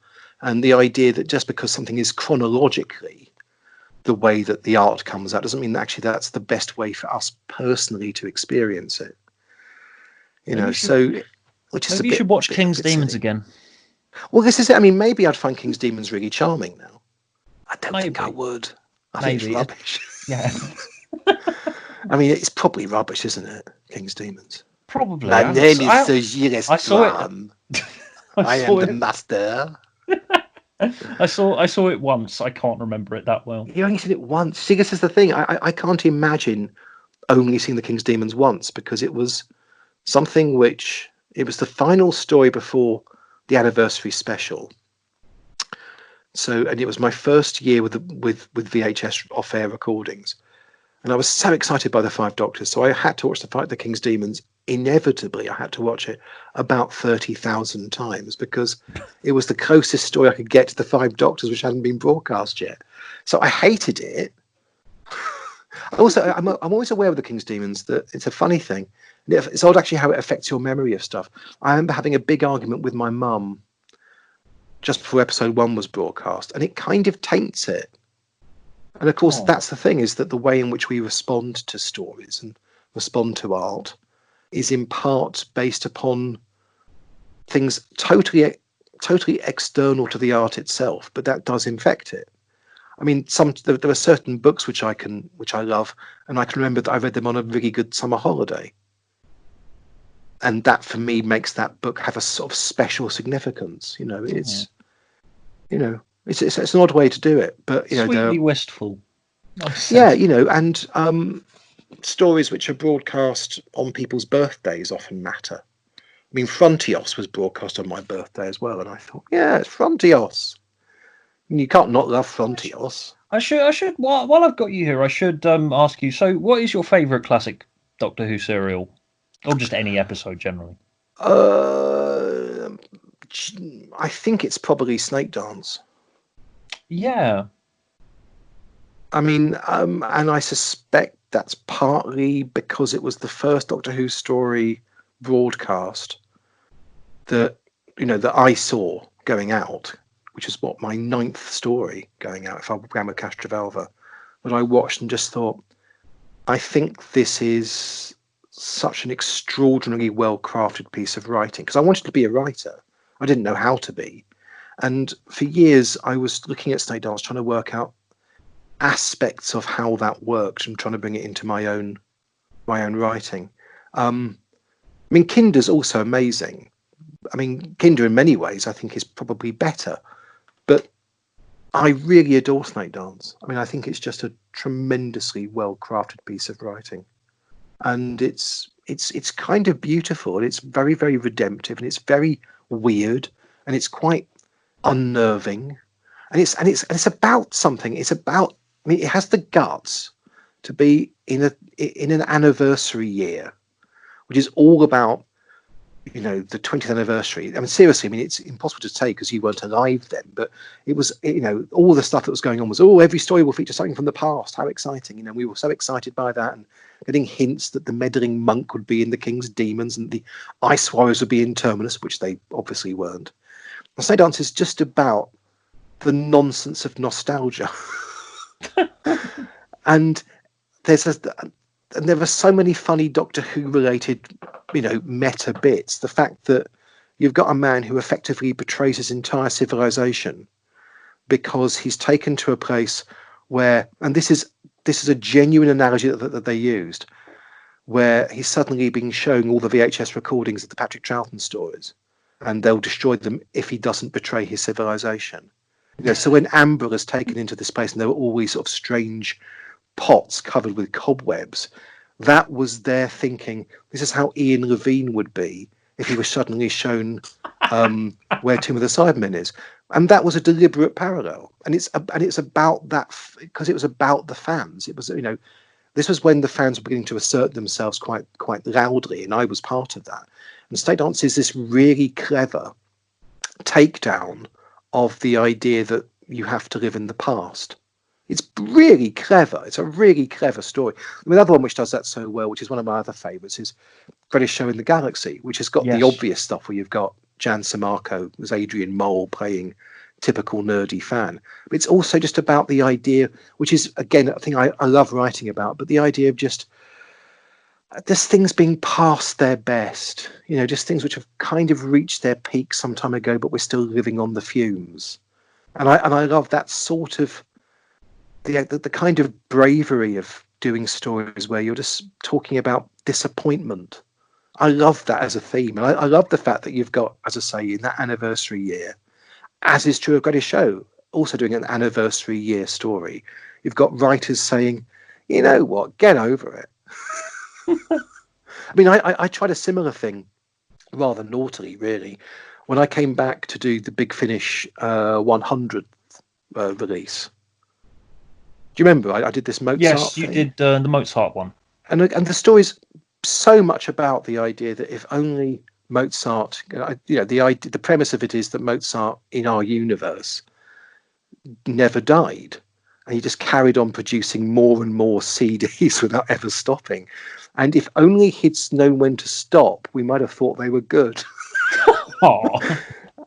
And the idea that just because something is chronologically the way that the art comes out doesn't mean that actually that's the best way for us personally to experience it. Which is maybe you should watch King's Demons again. Well, this is it. I mean, maybe I'd find King's Demons really charming now. I don't think I would. I think it's rubbish. Yeah. I mean, it's probably rubbish, isn't it? King's Demons. Probably. My name is Sir Gilles I saw it. I am the master. I saw it once. I can't remember it that well. You only seen it once. See, this is the thing. I can't imagine only seeing the King's Demons once, because it was something which it was the final story before the anniversary special. So, and it was my first year with VHS off-air recordings, and I was so excited by the Five Doctors. So I had to watch the King's Demons. Inevitably, I had to watch it about 30,000 times because it was the closest story I could get to the Five Doctors, which hadn't been broadcast yet. So I hated it. Also, I'm always aware of the King's Demons that it's a funny thing. It's odd actually how it affects your memory of stuff. I remember having a big argument with my mum just before episode 1 was broadcast, and it kind of taints it. And of course, that's the thing, is that the way in which we respond to stories and respond to art is in part based upon things totally external to the art itself, but that does infect it. I mean, there are certain books which I love, and I can remember that I read them on a really good summer holiday. and that for me makes that book have a sort of special significance. It's it's an odd way to do it, but Sweetly wistful. yeah, and stories which are broadcast on people's birthdays often matter. I mean, Frontios was broadcast on my birthday as well, and I thought, yeah, it's Frontios. You can't not love Frontios. I should. While I've got you here, I should ask you. So, what is your favourite classic Doctor Who serial, or just any episode generally? I think it's probably Snake Dance. Yeah. I mean, and I suspect that's partly because it was the first Doctor Who story broadcast that that I saw going out, which is what my 9th story going out, if I ran with Castrovalva, that I watched and just thought, I think this is such an extraordinarily well-crafted piece of writing, because I wanted to be a writer. I didn't know how to be. And for years, I was looking at Snake Dance, trying to work out aspects of how that worked and trying to bring it into my own writing. I mean, Kinder's also amazing. I mean, Kinder in many ways I think is probably better, but I really adore Snake Dance. I mean, I think it's just a tremendously well-crafted piece of writing, and it's kind of beautiful, and it's very, very redemptive, and it's very weird, and it's quite unnerving, and it's about something. It's about, I mean, it has the guts to be in an anniversary year, which is all about the 20th anniversary. I mean, seriously, I mean, it's impossible to say because you weren't alive then, but it was, all the stuff that was going on was, every story will feature something from the past. How exciting. We were so excited by that, and getting hints that the meddling monk would be in the King's Demons and the Ice Warriors would be in Terminus, which they obviously weren't. And Snake Dance is just about the nonsense of nostalgia. And there are so many funny Doctor Who related, meta bits. The fact that you've got a man who effectively betrays his entire civilization because he's taken to a place where, and this is a genuine analogy that they used, where he's suddenly being shown all the VHS recordings of the Patrick Troughton stories, and they'll destroy them if he doesn't betray his civilization. So when Amber is taken into this place and there were all these sort of strange pots covered with cobwebs, that was their thinking. This is how Ian Levine would be if he was suddenly shown where Tomb of the Cybermen is, and that was a deliberate parallel. And it's about that, because it was about the fans. It was, this was when the fans were beginning to assert themselves quite loudly, and I was part of that. And Snake Dance is this really clever takedown of the idea that you have to live in the past. It's really clever. It's a really clever story. Another one which does that so well, which is one of my other favourites, is Greatest Show in the Galaxy, which has got the obvious stuff where you've got Jan Samarco as Adrian Mole playing typical nerdy fan. But it's also just about the idea, which is, again, a thing I love writing about, but the idea of just things being past their best, just things which have kind of reached their peak some time ago, but we're still living on the fumes. And I love that sort of the kind of bravery of doing stories where you're just talking about disappointment. I love that as a theme, and I love the fact that you've got, as I say, in that anniversary year, as is true of Greatest Show, also doing an anniversary year story. You've got writers saying, you know what, get over it. I mean, I tried a similar thing, rather naughtily, really, when I came back to do the Big Finish 100th release. Do you remember? I did this Mozart Yes, you thing. did the Mozart one. And the story's so much about the idea that if only Mozart, the premise of it is that Mozart in our universe never died, and he just carried on producing more and more CDs without ever stopping. And if only he'd known when to stop, we might have thought they were good.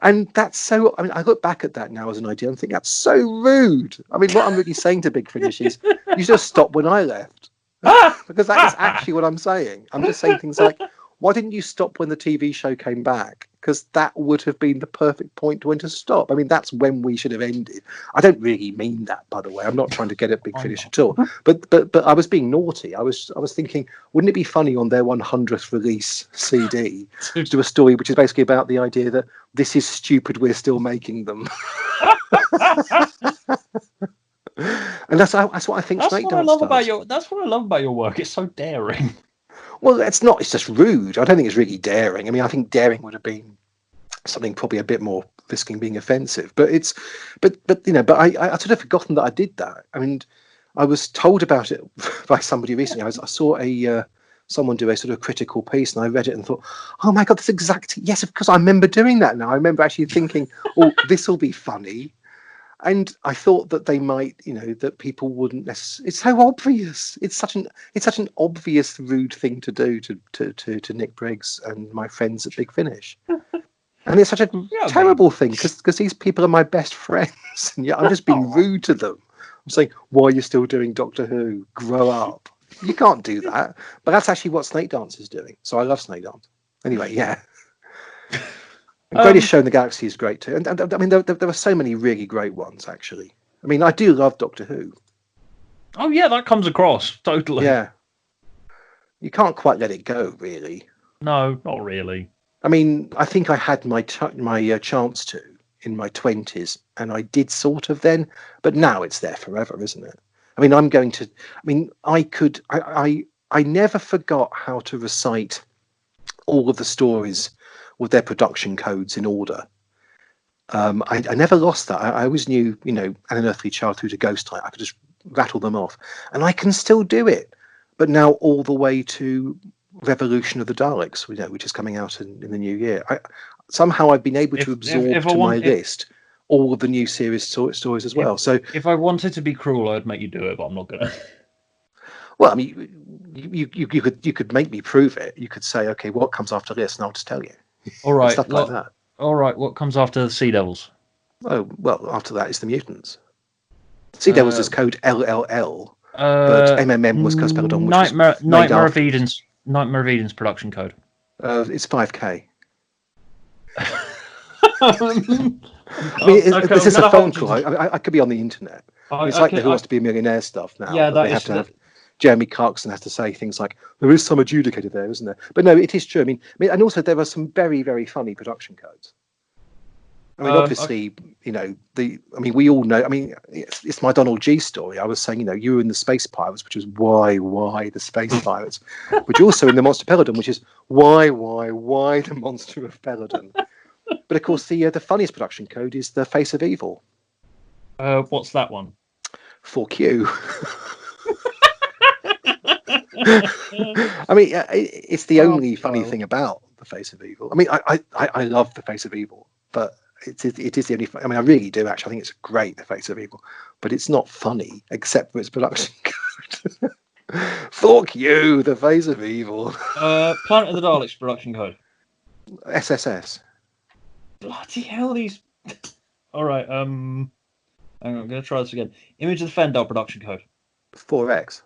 And that's so, I mean, I look back at that now as an idea and think that's so rude. I mean, what I'm really saying to Big Finish is, you just stopped when I left. Because that is actually what I'm saying. I'm just saying things like, why didn't you stop when the TV show came back? because that would have been the perfect point when to stop. I mean, that's when we should have ended. I don't really mean that, by the way. I'm not trying to get a big finish at all. But I was being naughty. I was thinking, wouldn't it be funny on their 100th release CD to do a story which is basically about the idea that this is stupid, we're still making them. And that's what I think Snake Dance does. That's what I love about your work. It's so daring. Well, it's not. It's just rude. I don't think it's really daring. I mean, I think daring would have been something probably a bit more risking being offensive. But I sort of forgotten that I did that. I mean, I was told about it by somebody recently. I saw someone do a sort of critical piece, and I read it and thought, oh my God, that's exactly, yes, of course, I remember doing that now. I remember actually thinking, oh, this will be funny. And I thought that they might, that people wouldn't necessarily. It's so obvious. It's such an obvious rude thing to do to Nick Briggs and my friends at Big Finish. And it's such a terrible thing because these people are my best friends, and yet I'm just being rude to them. I'm saying, why are you still doing Doctor Who? Grow up. You can't do that. But that's actually what Snake Dance is doing. So I love Snake Dance. Anyway, yeah. The Greatest Show in the Galaxy is great too, and I mean there are so many really great ones actually. I mean, I do love Doctor Who. Oh yeah, that comes across totally. Yeah, you can't quite let it go, really. No, not really. I mean, I think I had my chance to in my 20s, and I did sort of then, but now it's there forever, isn't it? I mean, I never forgot how to recite all of the stories with their production codes in order. I never lost that. I always knew, An Unearthly Child through to Ghost Night. I could just rattle them off, and I can still do it. But now all the way to Revolution of the Daleks, which is coming out in the new year. Somehow I've been able to absorb my list all of the new series stories as well. So if I wanted to be cruel, I'd make you do it, but I'm not gonna. Well, I mean, you could make me prove it. You could say, okay, what comes after this, and I'll just tell you. All right, stuff like that. All right, what comes after the Sea Devils? Oh, well, after that is the Mutants. Sea Devils is code LLL, but MMM was Cospeladon, which Nightmare of Eden's production code. It's 5K. This is a phone call. I could be on the internet. It's like the Who Wants to Be a Millionaire stuff now. Yeah, they have to have. Jeremy Clarkson has to say things like, there is some adjudicator there, isn't there? But no, it is true. I mean, and also there are some very, very funny production codes. I mean, obviously, we all know. I mean, it's my Donald G story. I was saying, you were in the Space Pirates, which is why the Space Pirates, but you're also in the Monster Peladon, which is why the Monster of Peladon. But of course, the funniest production code is the Face of Evil. What's that one? 4Q. I mean, it's the only funny thing about the Face of Evil. I mean, I love the Face of Evil, but it is the only. I mean, I really do actually. I think it's great, the Face of Evil, but it's not funny except for its production code. Fuck you, the Face of Evil. Planet of the Daleks production code. SSS. Bloody hell, these. All right. Hang on, I'm going to try this again. Image of the Fendel production code. 4X.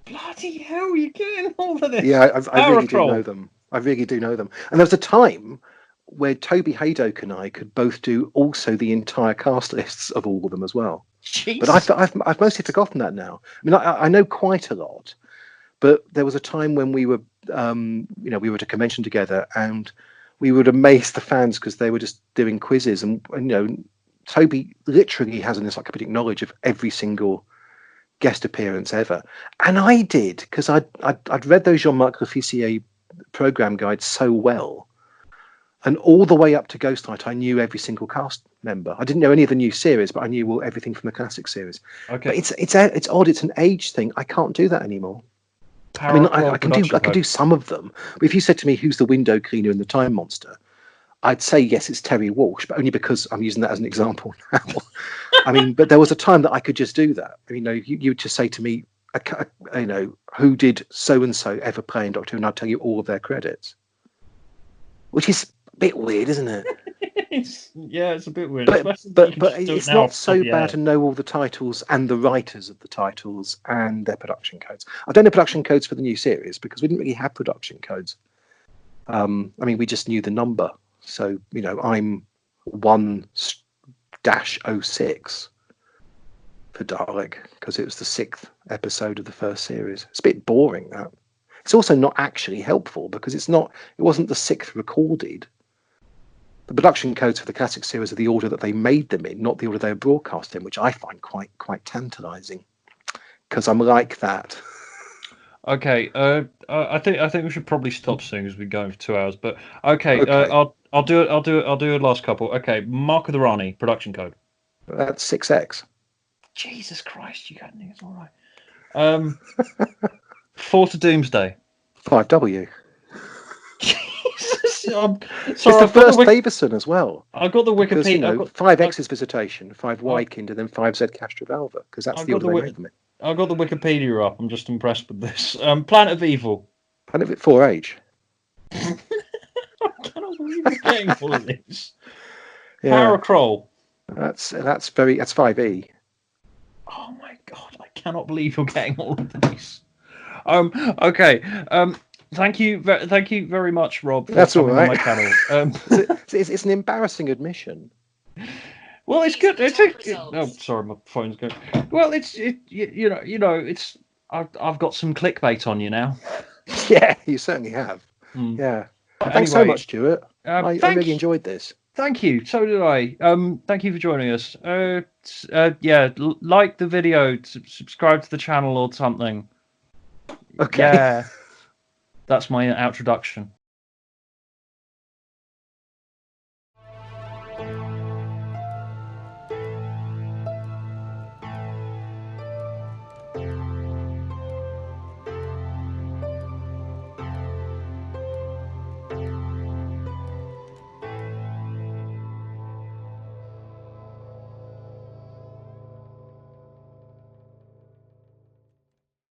Bloody hell, you're getting all of this. Yeah, I really do know them. I really do know them. And there was a time where Toby Haydock and I could both do also the entire cast lists of all of them as well. Jesus. But I've mostly forgotten that now. I mean, I know quite a lot, but there was a time when we were, we were at a convention together, and we would amaze the fans because they were just doing quizzes, and Toby literally has an encyclopedic knowledge of every single guest appearance ever, and I did because I'd read those Jean-Marc Lefisier program guides so well, and all the way up to Ghost Night, I knew every single cast member. I didn't know any of the new series, but I knew everything from the classic series. Okay, but it's odd. It's an age thing. I can't do that anymore. I mean, I can do some of them, but if you said to me, who's the window cleaner in the Time Monster, I'd say yes, it's Terry Walsh, but only because I'm using that as an example now. I mean, but there was a time that I could just do that. You would just say to me, who did so and so ever play in Doctor Who, and I'd tell you all of their credits, which is a bit weird, isn't it? It's a bit weird. But it's not so bad to know all the titles and the writers of the titles and their production codes. I don't know production codes for the new series because we didn't really have production codes. I mean, we just knew the number. So, I'm 1-06 for Dalek because it was the 6th episode of the first series. It's a bit boring, that. It's also not actually helpful because it wasn't the 6th recorded. The production codes for the classic series are the order that they made them in, not the order they were broadcast in, which I find quite tantalizing because I'm like that. Okay, I think we should probably stop soon as we're going for 2 hours. But okay, Okay. I'll do a last couple. Okay, Mark of the Rani production code. That's 6X. Jesus Christ, you got me. It's all right. 4 to Doomsday. 5W. Jesus, sorry, It's the first Davison as well. I've got the Wikipedia. Because, 5X is Visitation, 5 Wykind, and then 5Z Castrovalva, because that's the order they made them in. I've got the Wikipedia up. I'm just impressed with this. Planet of Evil. Planet of 4H. I cannot believe you're getting all of this. Yeah. Power Kroll. That's 5E. Oh my god! I cannot believe you're getting all of these. Okay. Thank you very much, Rob. For That's all coming right. On my channel. It's an embarrassing admission. Well, it's good. Oh, sorry, my phone's going. Well, it's I've got some clickbait on you now. Yeah, you certainly have. Yeah. Thanks so much, Stuart. I really enjoyed this. Thank you. So did I. Thank you for joining us. Yeah, like the video, subscribe to the channel or something. Okay. Yeah. That's my introduction.